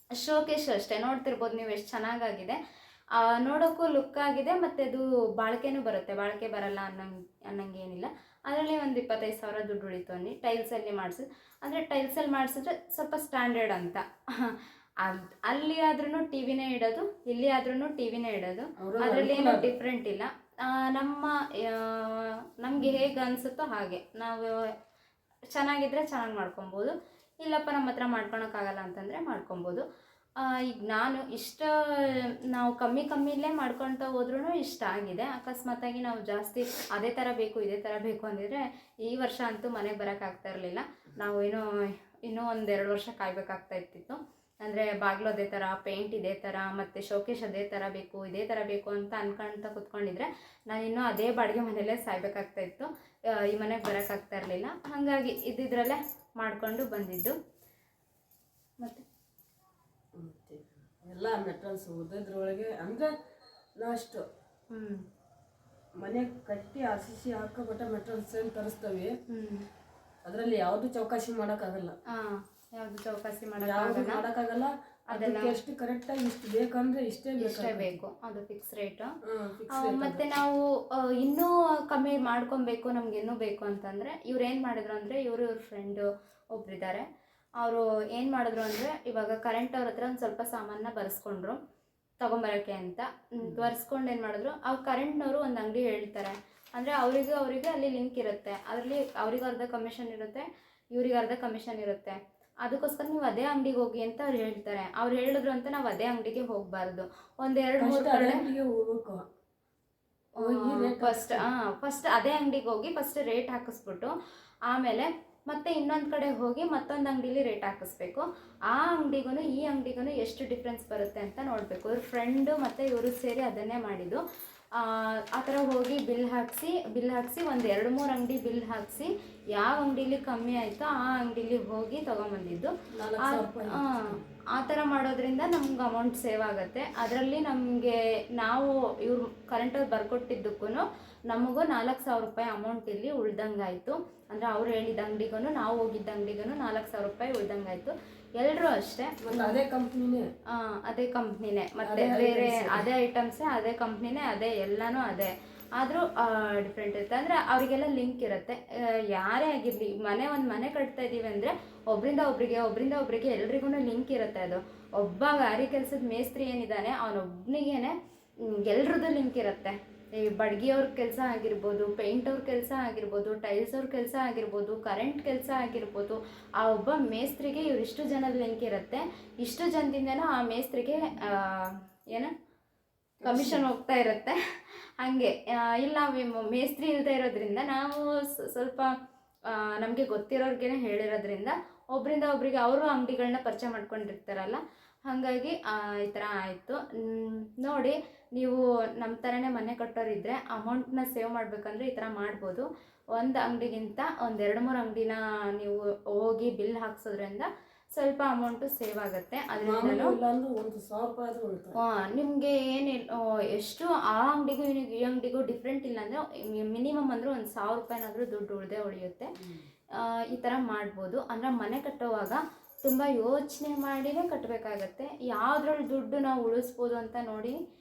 ಶೋಕೇಶ್ ಅಷ್ಟೇ, ನೋಡ್ತಿರ್ಬೋದು ನೀವು ಎಷ್ಟು ಚೆನ್ನಾಗಾಗಿದೆ. ನೋಡೋಕ್ಕೂ ಲುಕ್ ಆಗಿದೆ, ಮತ್ತು ಅದು ಬಾಳಿಕೆನೂ ಬರುತ್ತೆ, ಬಾಳಿಕೆ ಬರಲ್ಲ ಅನ್ನಂಗೆ ಏನಿಲ್ಲ. ಅದರಲ್ಲಿ ಒಂದು 25,000 ದುಡ್ಡು ಉಳಿತು ಅನ್ನಿ. ಟೈಲ್ಸಲ್ಲಿ ಮಾಡಿಸಿದ್ದು ಅಂದರೆ ಟೈಲ್ಸಲ್ಲಿ ಮಾಡಿಸಿದ್ರೆ ಸ್ವಲ್ಪ ಸ್ಟ್ಯಾಂಡರ್ಡ್ ಅಂತ. ಅಲ್ಲಿ ಆದ್ರೂ ಟಿ ವಿನೇ ಇಡೋದು, ಇಲ್ಲಿ ಆದ್ರೂ ಟಿ ವಿನೇ ಇಡೋದು, ಅದರಲ್ಲಿ ಏನೂ ಡಿಫ್ರೆಂಟ್ ಇಲ್ಲ. ನಮಗೆ ಹೇಗೆ ಅನಿಸುತ್ತೋ ಹಾಗೆ ನಾವು ಚೆನ್ನಾಗಿದ್ರೆ ಚೆನ್ನಾಗಿ ಮಾಡ್ಕೊಬೋದು, ಇಲ್ಲಪ್ಪ ನಮ್ಮ ಹತ್ರ ಮಾಡ್ಕೊಳಕ್ಕಾಗಲ್ಲ ಅಂತಂದರೆ ಮಾಡ್ಕೊಬೋದು. ಈಗ ನಾನು ನಾವು ಕಮ್ಮಿಲೇ ಮಾಡ್ಕೊಳ್ತಾ ಹೋದ್ರೂ ಇಷ್ಟ ಆಗಿದೆ. ಅಕಸ್ಮಾತಾಗಿ ನಾವು ಜಾಸ್ತಿ ಅದೇ ಥರ ಬೇಕು ಇದೇ ಥರ ಬೇಕು ಅಂದಿದ್ರೆ ಈ ವರ್ಷ ಅಂತೂ ಮನೆಗೆ ಬರೋಕ್ಕಾಗ್ತಾ ಇರಲಿಲ್ಲ. ನಾವು ಇನ್ನೂ 1-2 ವರ್ಷ ಕಾಯಬೇಕಾಗ್ತಾ ಇರ್ತಿತ್ತು. ಅಂದರೆ ಬಾಗಿಲು ಅದೇ ಥರ, ಪೇಂಟ್ ಇದೇ ಥರ, ಮತ್ತು ಶೋಕೇಶ್ ಅದೇ ಥರ ಬೇಕು ಇದೇ ಥರ ಬೇಕು ಅಂತ ಅನ್ಕೊಳ್ತಾ ಕೂತ್ಕೊಂಡಿದ್ರೆ ನಾನು ಇನ್ನೂ ಅದೇ ಬಾಡಿಗೆ ಮನೆಯಲ್ಲೇ ಸಾಯ್ಬೇಕಾಗ್ತಾ ಇತ್ತು, ಈ ಮನೆಗೆ ಬರೋಕ್ಕಾಗ್ತಾ ಇರಲಿಲ್ಲ. ಹಾಗಾಗಿ ಇದ್ದಿದ್ರಲ್ಲೇ ಮಾಡಿಕೊಂಡು ಬಂದಿದ್ದು. ಮತ್ತು ಎಲ್ಲ ಮೆಟಲ್ಸ್ ಓದೋದ್ರೊಳಗೆ ಅಂದರೆ ಲಾಸ್ಟ್ ಮನೆ ಕಟ್ಟಿ RCC ಹಾಕೋಬಿಟ್ಟ ಮೆಟಲ್ಸ್ ಏನು ತರಿಸ್ತೇವೆ, ಅದರಲ್ಲಿ ಯಾವುದು ಚೌಕಾಸಿ ಮಾಡೋಕ್ಕಾಗಲ್ಲ. ಯಾವುದು ಚೌಕಾಸಿ ಮಾಡೋಕ್ಕಾಗಲ್ಲ. ಅದಕ್ಕೆ ಎಷ್ಟು ಕರೆಕ್ಟಾಗಿ ಇಷ್ಟು ಬೇಕಂದ್ರೆ ಇಷ್ಟೇ ಬೇಕು, ಅದು ಫಿಕ್ಸ್ ರೇಟ್. ಮತ್ತು ನಾವು ಇನ್ನೂ ಕಮ್ಮಿ ಮಾಡ್ಕೊಬೇಕು, ನಮ್ಗೆ ಇನ್ನೂ ಬೇಕು ಅಂತಂದರೆ ಇವ್ರು ಏನು ಮಾಡಿದ್ರು ಅಂದರೆ, ಇವ್ರ ಫ್ರೆಂಡು ಒಬ್ಬರಿದ್ದಾರೆ, ಅವರು ಏನು ಮಾಡಿದ್ರು ಅಂದರೆ ಇವಾಗ ಕರೆಂಟ್ ಅವ್ರ ಹತ್ರ ಒಂದು ಸ್ವಲ್ಪ ಸಾಮಾನನ್ನ ಬರೆಸ್ಕೊಂಡ್ರು ತೊಗೊಂಬರೋಕ್ಕೆ ಅಂತ. ಬರ್ಸ್ಕೊಂಡು ಏನು ಮಾಡಿದ್ರು, ಅವ್ರು ಕರೆಂಟ್ನವರು ಒಂದು ಅಂಗಡಿ ಹೇಳ್ತಾರೆ, ಅಂದರೆ ಅವರಿಗೆ ಅಲ್ಲಿ ಲಿಂಕ್ ಇರುತ್ತೆ, ಅದರಲ್ಲಿ ಅವ್ರಿಗೆ ಅರ್ಧ ಕಮಿಷನ್ ಇರುತ್ತೆ, ಇವ್ರಿಗೆ ಅರ್ಧ ಕಮಿಷನ್ ಇರುತ್ತೆ. ಅದಕ್ಕೋಸ್ಕರ ನೀವು ಅದೇ ಅಂಗಡಿಗೆ ಹೋಗಿ ಅಂತ ಅವ್ರು ಹೇಳ್ತಾರೆ. ಅವ್ರು ಹೇಳಿದ್ರು ಅಂತ ನಾವು ಅದೇ ಅಂಗಡಿಗೆ ಹೋಗಬಾರ್ದು, 1-2-3 ಕಡೆ ಫಸ್ಟ್ ಅದೇ ಅಂಗಡಿಗೆ ಹೋಗಿ ಫಸ್ಟ್ ರೇಟ್ ಹಾಕಿಸ್ಬಿಟ್ಟು ಆಮೇಲೆ ಮತ್ತೆ ಇನ್ನೊಂದು ಕಡೆ ಹೋಗಿ ಮತ್ತೊಂದು ಅಂಗಡಿಲಿ ರೇಟ್ ಹಾಕಿಸ್ಬೇಕು. ಆ ಅಂಗಡಿಗೂ ಈ ಅಂಗಡಿಗೂ ಎಷ್ಟು ಡಿಫ್ರೆನ್ಸ್ ಬರುತ್ತೆ ಅಂತ ನೋಡಬೇಕು. ಇವ್ರ ಫ್ರೆಂಡು ಮತ್ತು ಇವರು ಸೇರಿ ಅದನ್ನೇ ಮಾಡಿದ್ದು. ಆ ಥರ ಹೋಗಿ ಬಿಲ್ ಹಾಕಿಸಿ 1-2-3 ಅಂಗಡಿ ಬಿಲ್ ಹಾಕಿಸಿ ಯಾವ ಅಂಗಡೀಲಿ ಕಮ್ಮಿ ಆಯಿತೋ ಆ ಅಂಗಡೀಲಿ ಹೋಗಿ ತೊಗೊಂಬಂದಿದ್ದು. ಆ ಥರ ಮಾಡೋದ್ರಿಂದ ನಮ್ಗೆ ಅಮೌಂಟ್ ಸೇವ್ ಆಗುತ್ತೆ. ಅದರಲ್ಲಿ ನಮಗೆ ಇವ್ರು ಕರೆಂಟವ್ರು ಬರ್ಕೊಟ್ಟಿದ್ದಕ್ಕೂ ನಮಗೂ 4,000 ರೂಪಾಯಿ ಅಮೌಂಟ್ ಇಲ್ಲಿ ಉಳ್ದಂಗಾಯಿತು. ಅಂದರೆ ಅವ್ರು ಹೇಳಿದ ಅಂಗಡಿಗೂ ನಾವು ಹೋಗಿದ್ದ ಅಂಗಡಿಗೂ 4,000 ರೂಪಾಯಿ ಉಳ್ದಂಗಾಯಿತು. ಎಲ್ಲರೂ ಅಷ್ಟೇ, ಅದೇ ಕಂಪ್ನಿನೇ, ಮತ್ತು ಬೇರೆ ಅದೇ ಐಟಮ್ಸೇ, ಅದೇ ಕಂಪ್ನಿನೇ, ಅದೇ ಎಲ್ಲನೂ ಅದೇ, ಆದರೂ ಡಿಫ್ರೆಂಟ್ ಇರುತ್ತೆ. ಅಂದರೆ ಅವರಿಗೆಲ್ಲ ಲಿಂಕ್ ಇರುತ್ತೆ. ಯಾರೇ ಆಗಿರಲಿ, ಒಂದು ಮನೆ ಕಟ್ತಾ ಇದ್ದೀವಿ ಅಂದರೆ ಒಬ್ಬರಿಂದ ಒಬ್ಬರಿಗೆ ಎಲ್ರಿಗೂ ಲಿಂಕ್ ಇರುತ್ತೆ. ಅದು ಒಬ್ಬ ಗಾರಿ ಕೆಲಸದ ಮೇಸ್ತ್ರಿ ಏನಿದ್ದಾನೆ ಅವನೊಬ್ಬನಿಗೇನೆ ಎಲ್ರದ್ದು ಲಿಂಕ್ ಇರುತ್ತೆ. ಈ ಬಡ್ಗಿಯವ್ರ ಕೆಲಸ ಆಗಿರ್ಬೋದು, ಪೇಂಟವ್ರ ಕೆಲಸ ಆಗಿರ್ಬೋದು, ಟೈಲ್ಸ್ ಅವ್ರ ಕೆಲಸ ಆಗಿರ್ಬೋದು, ಕರೆಂಟ್ ಕೆಲಸ ಆಗಿರ್ಬೋದು, ಆ ಒಬ್ಬ ಮೇಸ್ತ್ರಿಗೆ ಇವರಿಷ್ಟು ಜನದ ಲಿಂಕ್ ಇರುತ್ತೆ. ಇಷ್ಟು ಜನದಿಂದನೂ ಆ ಮೇಸ್ತ್ರಿಗೆ ಕಮಿಷನ್ ಹೋಗ್ತಾ ಇರುತ್ತೆ. ಹಾಗೆ ಇಲ್ಲ ಮೇಸ್ತ್ರಿ ಇಲ್ಲದೆ ಇರೋದ್ರಿಂದ ನಾವು ಸ್ವಲ್ಪ ನಮಗೆ ಗೊತ್ತಿರೋರ್ಗೇ ಹೇಳಿರೋದ್ರಿಂದ ಒಬ್ಬರಿಂದ ಒಬ್ಬರಿಗೆ ಅವರು ಅಂಗಡಿಗಳನ್ನ ಪರಿಚಯ ಮಾಡ್ಕೊಂಡಿರ್ತಾರಲ್ಲ, ಹಾಗಾಗಿ ಈ ಥರ ಆಯಿತು. ನೋಡಿ, ನೀವು ನಮ್ಮ ಥರನೇ ಮನೆ ಕಟ್ಟೋರಿದ್ದರೆ ಅಮೌಂಟನ್ನ ಸೇವ್ ಮಾಡಬೇಕಂದ್ರೆ ಈ ಥರ ಮಾಡ್ಬೋದು. ಒಂದು ಅಂಗಡಿಗಿಂತ 1-2-3 ಅಂಗಡಿನ ನೀವು ಹೋಗಿ ಬಿಲ್ ಹಾಕ್ಸೋದ್ರಿಂದ ಸ್ವಲ್ಪ ಅಮೌಂಟು ಸೇವ್ ಆಗುತ್ತೆ. ಅದರಿಂದಲೂ ನಿಮಗೆ ಎಷ್ಟು ಆ ಅಂಗಡಿಗೂ ಈ ಅಂಗಡಿಗೂ ಡಿಫ್ರೆಂಟ್ ಇಲ್ಲ ಅಂದರೆ ಮಿನಿಮಮ್ ಅಂದರೆ 1,000 ರೂಪಾಯಿನಾದರೂ ದುಡ್ಡು ಉಳಿಯುತ್ತೆ. ಈ ಥರ ಮಾಡ್ಬೋದು. ಅಂದರೆ ಮನೆ ಕಟ್ಟುವಾಗ ತುಂಬ ಯೋಚನೆ ಮಾಡಿನೇ ಕಟ್ಟಬೇಕಾಗತ್ತೆ. ಯಾವುದ್ರಲ್ಲಿ ದುಡ್ಡು ನಾವು ಉಳಿಸ್ಬೋದು ಅಂತ ನೋಡಿ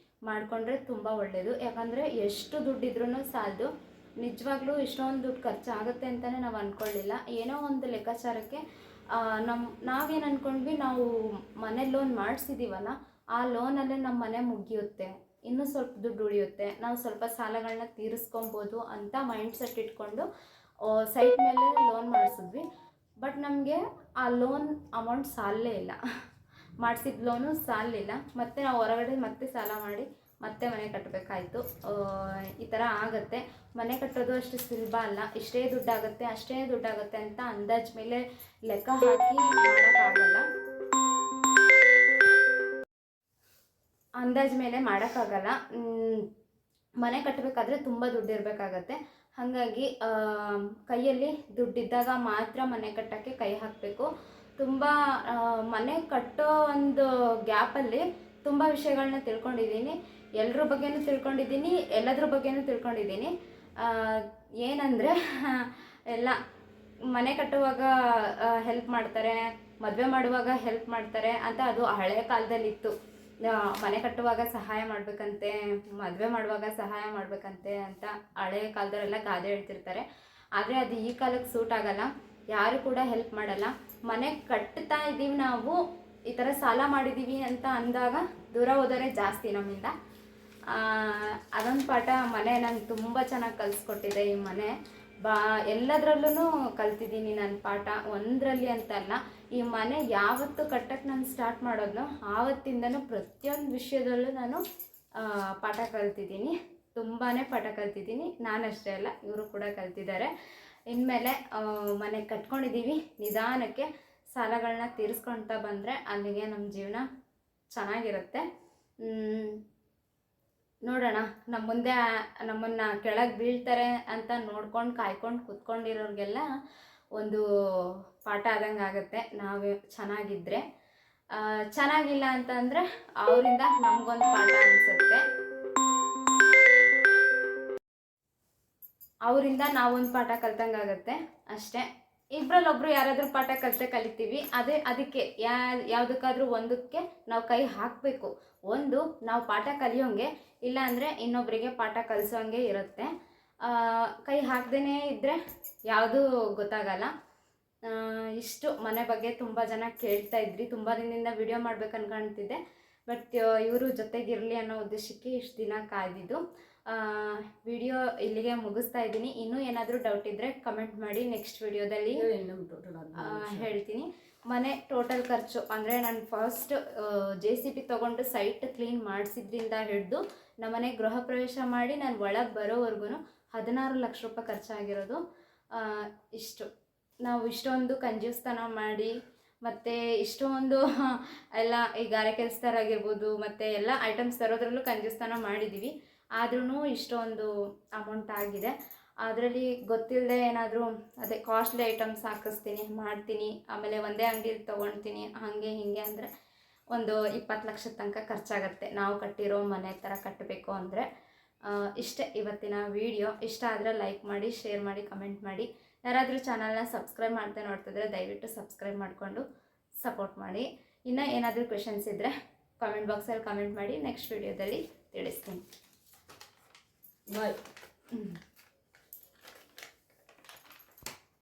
ಮಾಡಿಕೊಂಡ್ರೆ ತುಂಬ ಒಳ್ಳೆಯದು. ಯಾಕಂದರೆ ಎಷ್ಟು ದುಡ್ಡಿದ್ರೂ ಸಾಲದು. ನಿಜವಾಗ್ಲೂ ಇಷ್ಟೊಂದು ದುಡ್ಡು ಖರ್ಚಾಗುತ್ತೆ ಅಂತಲೇ ನಾವು ಅಂದ್ಕೊಳ್ಳಿಲ್ಲ. ಏನೋ ಒಂದು ಲೆಕ್ಕಾಚಾರಕ್ಕೆ ನಾವೇನು ಅಂದ್ಕೊಂಡ್ವಿ, ನಾವು ಮನೆ ಲೋನ್ ಮಾಡಿಸಿದ್ದೀವಲ್ಲ, ಆ ಲೋನಲ್ಲೇ ನಮ್ಮ ಮನೆ ಮುಗಿಯುತ್ತೆ, ಇನ್ನೂ ಸ್ವಲ್ಪ ದುಡ್ಡು ಉಳಿಯುತ್ತೆ, ನಾವು ಸ್ವಲ್ಪ ಸಾಲಗಳನ್ನ ತೀರಿಸ್ಕೊಬೋದು ಅಂತ ಮೈಂಡ್ ಸೆಟ್ ಇಟ್ಕೊಂಡು ಸೈಟ್ ಮೇಲೆ ಲೋನ್ ಮಾಡಿಸಿದ್ವಿ. ಬಟ್ ನಮಗೆ ಆ ಲೋನ್ ಅಮೌಂಟ್ ಸಾಲಲೇ ಇಲ್ಲ, ಮಾಡಿಸಿದ ಲೋನು ಸಾಲಲಿಲ್ಲ. ಮತ್ತು ನಾವು ಹೊರಗಡೆ ಮತ್ತೆ ಸಾಲ ಮಾಡಿ ಮತ್ತೆ ಮನೆ ಕಟ್ಟಬೇಕಾಯ್ತು. ಈ ಥರ ಆಗುತ್ತೆ. ಮನೆ ಕಟ್ಟೋದು ಅಷ್ಟು ಸುಲಭ ಅಲ್ಲ. ಇಷ್ಟೇ ದುಡ್ಡಾಗುತ್ತೆ ಅಷ್ಟೇ ದುಡ್ಡಾಗುತ್ತೆ ಅಂತ ಅಂದಾಜು ಮೇಲೆ ಲೆಕ್ಕ ಹಾಕಿ ಮಾಡೋಕ್ಕಾಗಲ್ಲ. ಅಂದಾಜು ಮೇಲೆ ಮಾಡೋಕ್ಕಾಗಲ್ಲ. ಮನೆ ಕಟ್ಟಬೇಕಾದ್ರೆ ತುಂಬ ದುಡ್ಡು ಇರಬೇಕಾಗತ್ತೆ. ಹಾಗಾಗಿ ಕೈಯಲ್ಲಿ ದುಡ್ಡಿದ್ದಾಗ ಮಾತ್ರ ಮನೆ ಕಟ್ಟೋಕ್ಕೆ ಕೈ ಹಾಕಬೇಕು. ತುಂಬ ಮನೆ ಕಟ್ಟೋ ಒಂದು ಗ್ಯಾಪಲ್ಲಿ ತುಂಬ ವಿಷಯಗಳನ್ನ ತಿಳ್ಕೊಂಡಿದ್ದೀನಿ. ಎಲ್ಲರ ಬಗ್ಗೆನೂ ತಿಳ್ಕೊಂಡಿದ್ದೀನಿ, ಎಲ್ಲದ್ರ ಬಗ್ಗೆನೂ ತಿಳ್ಕೊಂಡಿದ್ದೀನಿ. ಏನಂದರೆ ಎಲ್ಲ ಮನೆ ಕಟ್ಟುವಾಗ ಹೆಲ್ಪ್ ಮಾಡ್ತಾರೆ, ಮದುವೆ ಮಾಡುವಾಗ ಹೆಲ್ಪ್ ಮಾಡ್ತಾರೆ ಅಂತ ಅದು ಹಳೆ ಕಾಲದಲ್ಲಿತ್ತು. ಮನೆ ಕಟ್ಟುವಾಗ ಸಹಾಯ ಮಾಡಬೇಕಂತೆ, ಮದುವೆ ಮಾಡುವಾಗ ಸಹಾಯ ಮಾಡಬೇಕಂತೆ ಅಂತ ಹಳೆ ಕಾಲದವರೆಲ್ಲ ಗಾದೆ ಹೇಳ್ತಿರ್ತಾರೆ. ಆದರೆ ಅದು ಈ ಕಾಲಕ್ಕೆ ಸೂಟ್ ಆಗಲ್ಲ. ಯಾರು ಕೂಡ ಹೆಲ್ಪ್ ಮಾಡಲ್ಲ. ಮನೆ ಕಟ್ತಾ ಇದ್ದೀವಿ ನಾವು, ಈ ಥರ ಸಾಲ ಮಾಡಿದ್ದೀವಿ ಅಂತ ಅಂದಾಗ ದೂರ ಹೋದರೆ ಜಾಸ್ತಿ ನಮ್ಮಿಂದ. ಅದೊಂದು ಪಾಠ ಮನೆ ನಂಗೆ ತುಂಬ ಚೆನ್ನಾಗಿ ಕಲಿಸ್ಕೊಟ್ಟಿದೆ. ಈ ಮನೆ ಎಲ್ಲದರಲ್ಲೂ ಕಲ್ತಿದ್ದೀನಿ ನಾನು ಪಾಠ, ಒಂದರಲ್ಲಿ ಅಂತಲ್ಲ. ಈ ಮನೆ ಯಾವತ್ತು ಕಟ್ಟಕ್ಕೆ ನಾನು ಸ್ಟಾರ್ಟ್ ಮಾಡೋದು ಆವತ್ತಿಂದನೂ ಪ್ರತಿಯೊಂದು ವಿಷಯದಲ್ಲೂ ನಾನು ಪಾಠ ಕಲ್ತಿದ್ದೀನಿ. ತುಂಬಾ ಪಾಠ ಕಲ್ತಿದ್ದೀನಿ. ನಾನಷ್ಟೇ ಅಲ್ಲ, ಇವರು ಕೂಡ ಕಲ್ತಿದ್ದಾರೆ. ಇನ್ಮೇಲೆ ಮನೆ ಕಟ್ಕೊಂಡಿದ್ದೀವಿ, ನಿಧಾನಕ್ಕೆ ಸಾಲಗಳನ್ನ ತೀರಿಸ್ಕೊಳ್ತಾ ಬಂದರೆ ಅಲ್ಲಿಗೆ ನಮ್ಮ ಜೀವನ ಚೆನ್ನಾಗಿರುತ್ತೆ. ನೋಡೋಣ, ನಮ್ಮ ಮುಂದೆ ನಮ್ಮನ್ನು ಕೆಳಗೆ ಬೀಳ್ತಾರೆ ಅಂತ ನೋಡ್ಕೊಂಡು ಕಾಯ್ಕೊಂಡು ಕೂತ್ಕೊಂಡಿರೋರಿಗೆಲ್ಲ ಒಂದು ಪಾಠ ಆದಂಗೆ ಆಗುತ್ತೆ. ನಾವು ಚೆನ್ನಾಗಿದ್ದರೆ. ಚೆನ್ನಾಗಿಲ್ಲ ಅಂತಂದರೆ ಅವರಿಂದ ನಮಗೊಂದು ಪಾಠ ಅನಿಸುತ್ತೆ, ಅವರಿಂದ ನಾವೊಂದು ಪಾಠ ಕಲ್ತಂಗೆ ಆಗುತ್ತೆ ಅಷ್ಟೇ. ಇಬ್ಬರಲ್ಲೊಬ್ರು ಯಾರಾದರೂ ಪಾಠ ಕಲಿತೀವಿ. ಅದಕ್ಕೆ ಯಾವುದಕ್ಕಾದ್ರೂ ಒಂದಕ್ಕೆ ನಾವು ಕೈ ಹಾಕಬೇಕು. ಒಂದು ನಾವು ಪಾಠ ಕಲಿಯೋಂಗೆ, ಇಲ್ಲ ಅಂದರೆ ಇನ್ನೊಬ್ಬರಿಗೆ ಪಾಠ ಕಲಿಸೋಂಗೆ ಇರುತ್ತೆ. ಕೈ ಹಾಕ್ದೇ ಇದ್ದರೆ ಯಾವುದೂ ಗೊತ್ತಾಗಲ್ಲ. ಇಷ್ಟು ಮನೆ ಬಗ್ಗೆ ತುಂಬ ಜನ ಕೇಳ್ತಾ ಇದ್ರಿ. ತುಂಬ ದಿನದಿಂದ ವಿಡಿಯೋ ಮಾಡ್ಬೇಕು ಅನ್ಕೊಳ್ತಿದ್ದೆ, ಬಟ್ ಇವರು ಜೊತೆಗಿರಲಿ ಅನ್ನೋ ಉದ್ದೇಶಕ್ಕೆ ಇಷ್ಟು ದಿನ ಕಾಯ್ದಿದ್ದು. ವಿಡಿಯೋ ಇಲ್ಲಿಗೆ ಮುಗಿಸ್ತಾ ಇದ್ದೀನಿ. ಇನ್ನೂ ಏನಾದರೂ ಡೌಟ್ ಇದ್ದರೆ ಕಮೆಂಟ್ ಮಾಡಿ, ನೆಕ್ಸ್ಟ್ ವಿಡಿಯೋದಲ್ಲಿ ಹೇಳ್ತೀನಿ. ಮನೆ ಟೋಟಲ್ ಖರ್ಚು ಅಂದರೆ ನಾನು ಫಸ್ಟ್ JCB ತೊಗೊಂಡು ಸೈಟ್ ಕ್ಲೀನ್ ಮಾಡಿಸಿದ್ರಿಂದ ಹಿಡಿದು ನಮ್ಮನೆ ಗೃಹ ಪ್ರವೇಶ ಮಾಡಿ ನಾನು ಒಳಗೆ ಬರೋವರೆಗೂ 16 ಲಕ್ಷ ರೂಪಾಯಿ ಖರ್ಚಾಗಿರೋದು. ಇಷ್ಟು ನಾವು ಇಷ್ಟೊಂದು ಕಂಜೂಸ್ತನ ಮಾಡಿ ಮತ್ತು ಇಷ್ಟೊಂದು ಎಲ್ಲ ಈ ಗಾರೆ ಕೆಲಸದಾರಾಗಿರ್ಬೋದು ಮತ್ತು ಎಲ್ಲ ಐಟಮ್ಸ್ ತರೋದ್ರಲ್ಲೂ ಕಂಜೂಸ್ತನ ಮಾಡಿದ್ದೀವಿ. ಆದ್ರೂ ಇಷ್ಟೊಂದು ಅಮೌಂಟ್ ಆಗಿದೆ. ಅದರಲ್ಲಿ ಗೊತ್ತಿಲ್ಲದೆ ಏನಾದರೂ ಅದೇ ಕಾಸ್ಟ್ಲಿ ಐಟಮ್ಸ್ ಹಾಕಿಸ್ತೀನಿ, ಮಾಡ್ತೀನಿ, ಆಮೇಲೆ ಒಂದೇ ಅಂಗಡಿಯಲ್ಲಿ ತೊಗೊಳ್ತೀನಿ, ಹಾಗೆ ಹೀಗೆ ಅಂದರೆ ಒಂದು 20 ಲಕ್ಷದ ತನಕ ಖರ್ಚಾಗತ್ತೆ ನಾವು ಕಟ್ಟಿರೋ ಮನೆ ಥರ ಕಟ್ಟಬೇಕು ಅಂದರೆ. ಇಷ್ಟೇ ಇವತ್ತಿನ ವಿಡಿಯೋ. ಇಷ್ಟ ಆದರೆ ಲೈಕ್ ಮಾಡಿ, ಶೇರ್ ಮಾಡಿ, ಕಮೆಂಟ್ ಮಾಡಿ. ಯಾರಾದರೂ ಚಾನಲ್ನ ಸಬ್ಸ್ಕ್ರೈಬ್ ಮಾಡ್ತಾ ನೋಡ್ತಿದ್ರೆ ದಯವಿಟ್ಟು ಸಬ್ಸ್ಕ್ರೈಬ್ ಮಾಡಿಕೊಂಡು ಸಪೋರ್ಟ್ ಮಾಡಿ. ಇನ್ನೂ ಏನಾದರೂ ಕ್ವೆಶನ್ಸ್ ಇದ್ದರೆ ಕಾಮೆಂಟ್ ಬಾಕ್ಸಲ್ಲಿ ಕಮೆಂಟ್ ಮಾಡಿ, ನೆಕ್ಸ್ಟ್ ವಿಡಿಯೋದಲ್ಲಿ ತಿಳಿಸ್ತೀನಿ. ಬಾಯ್.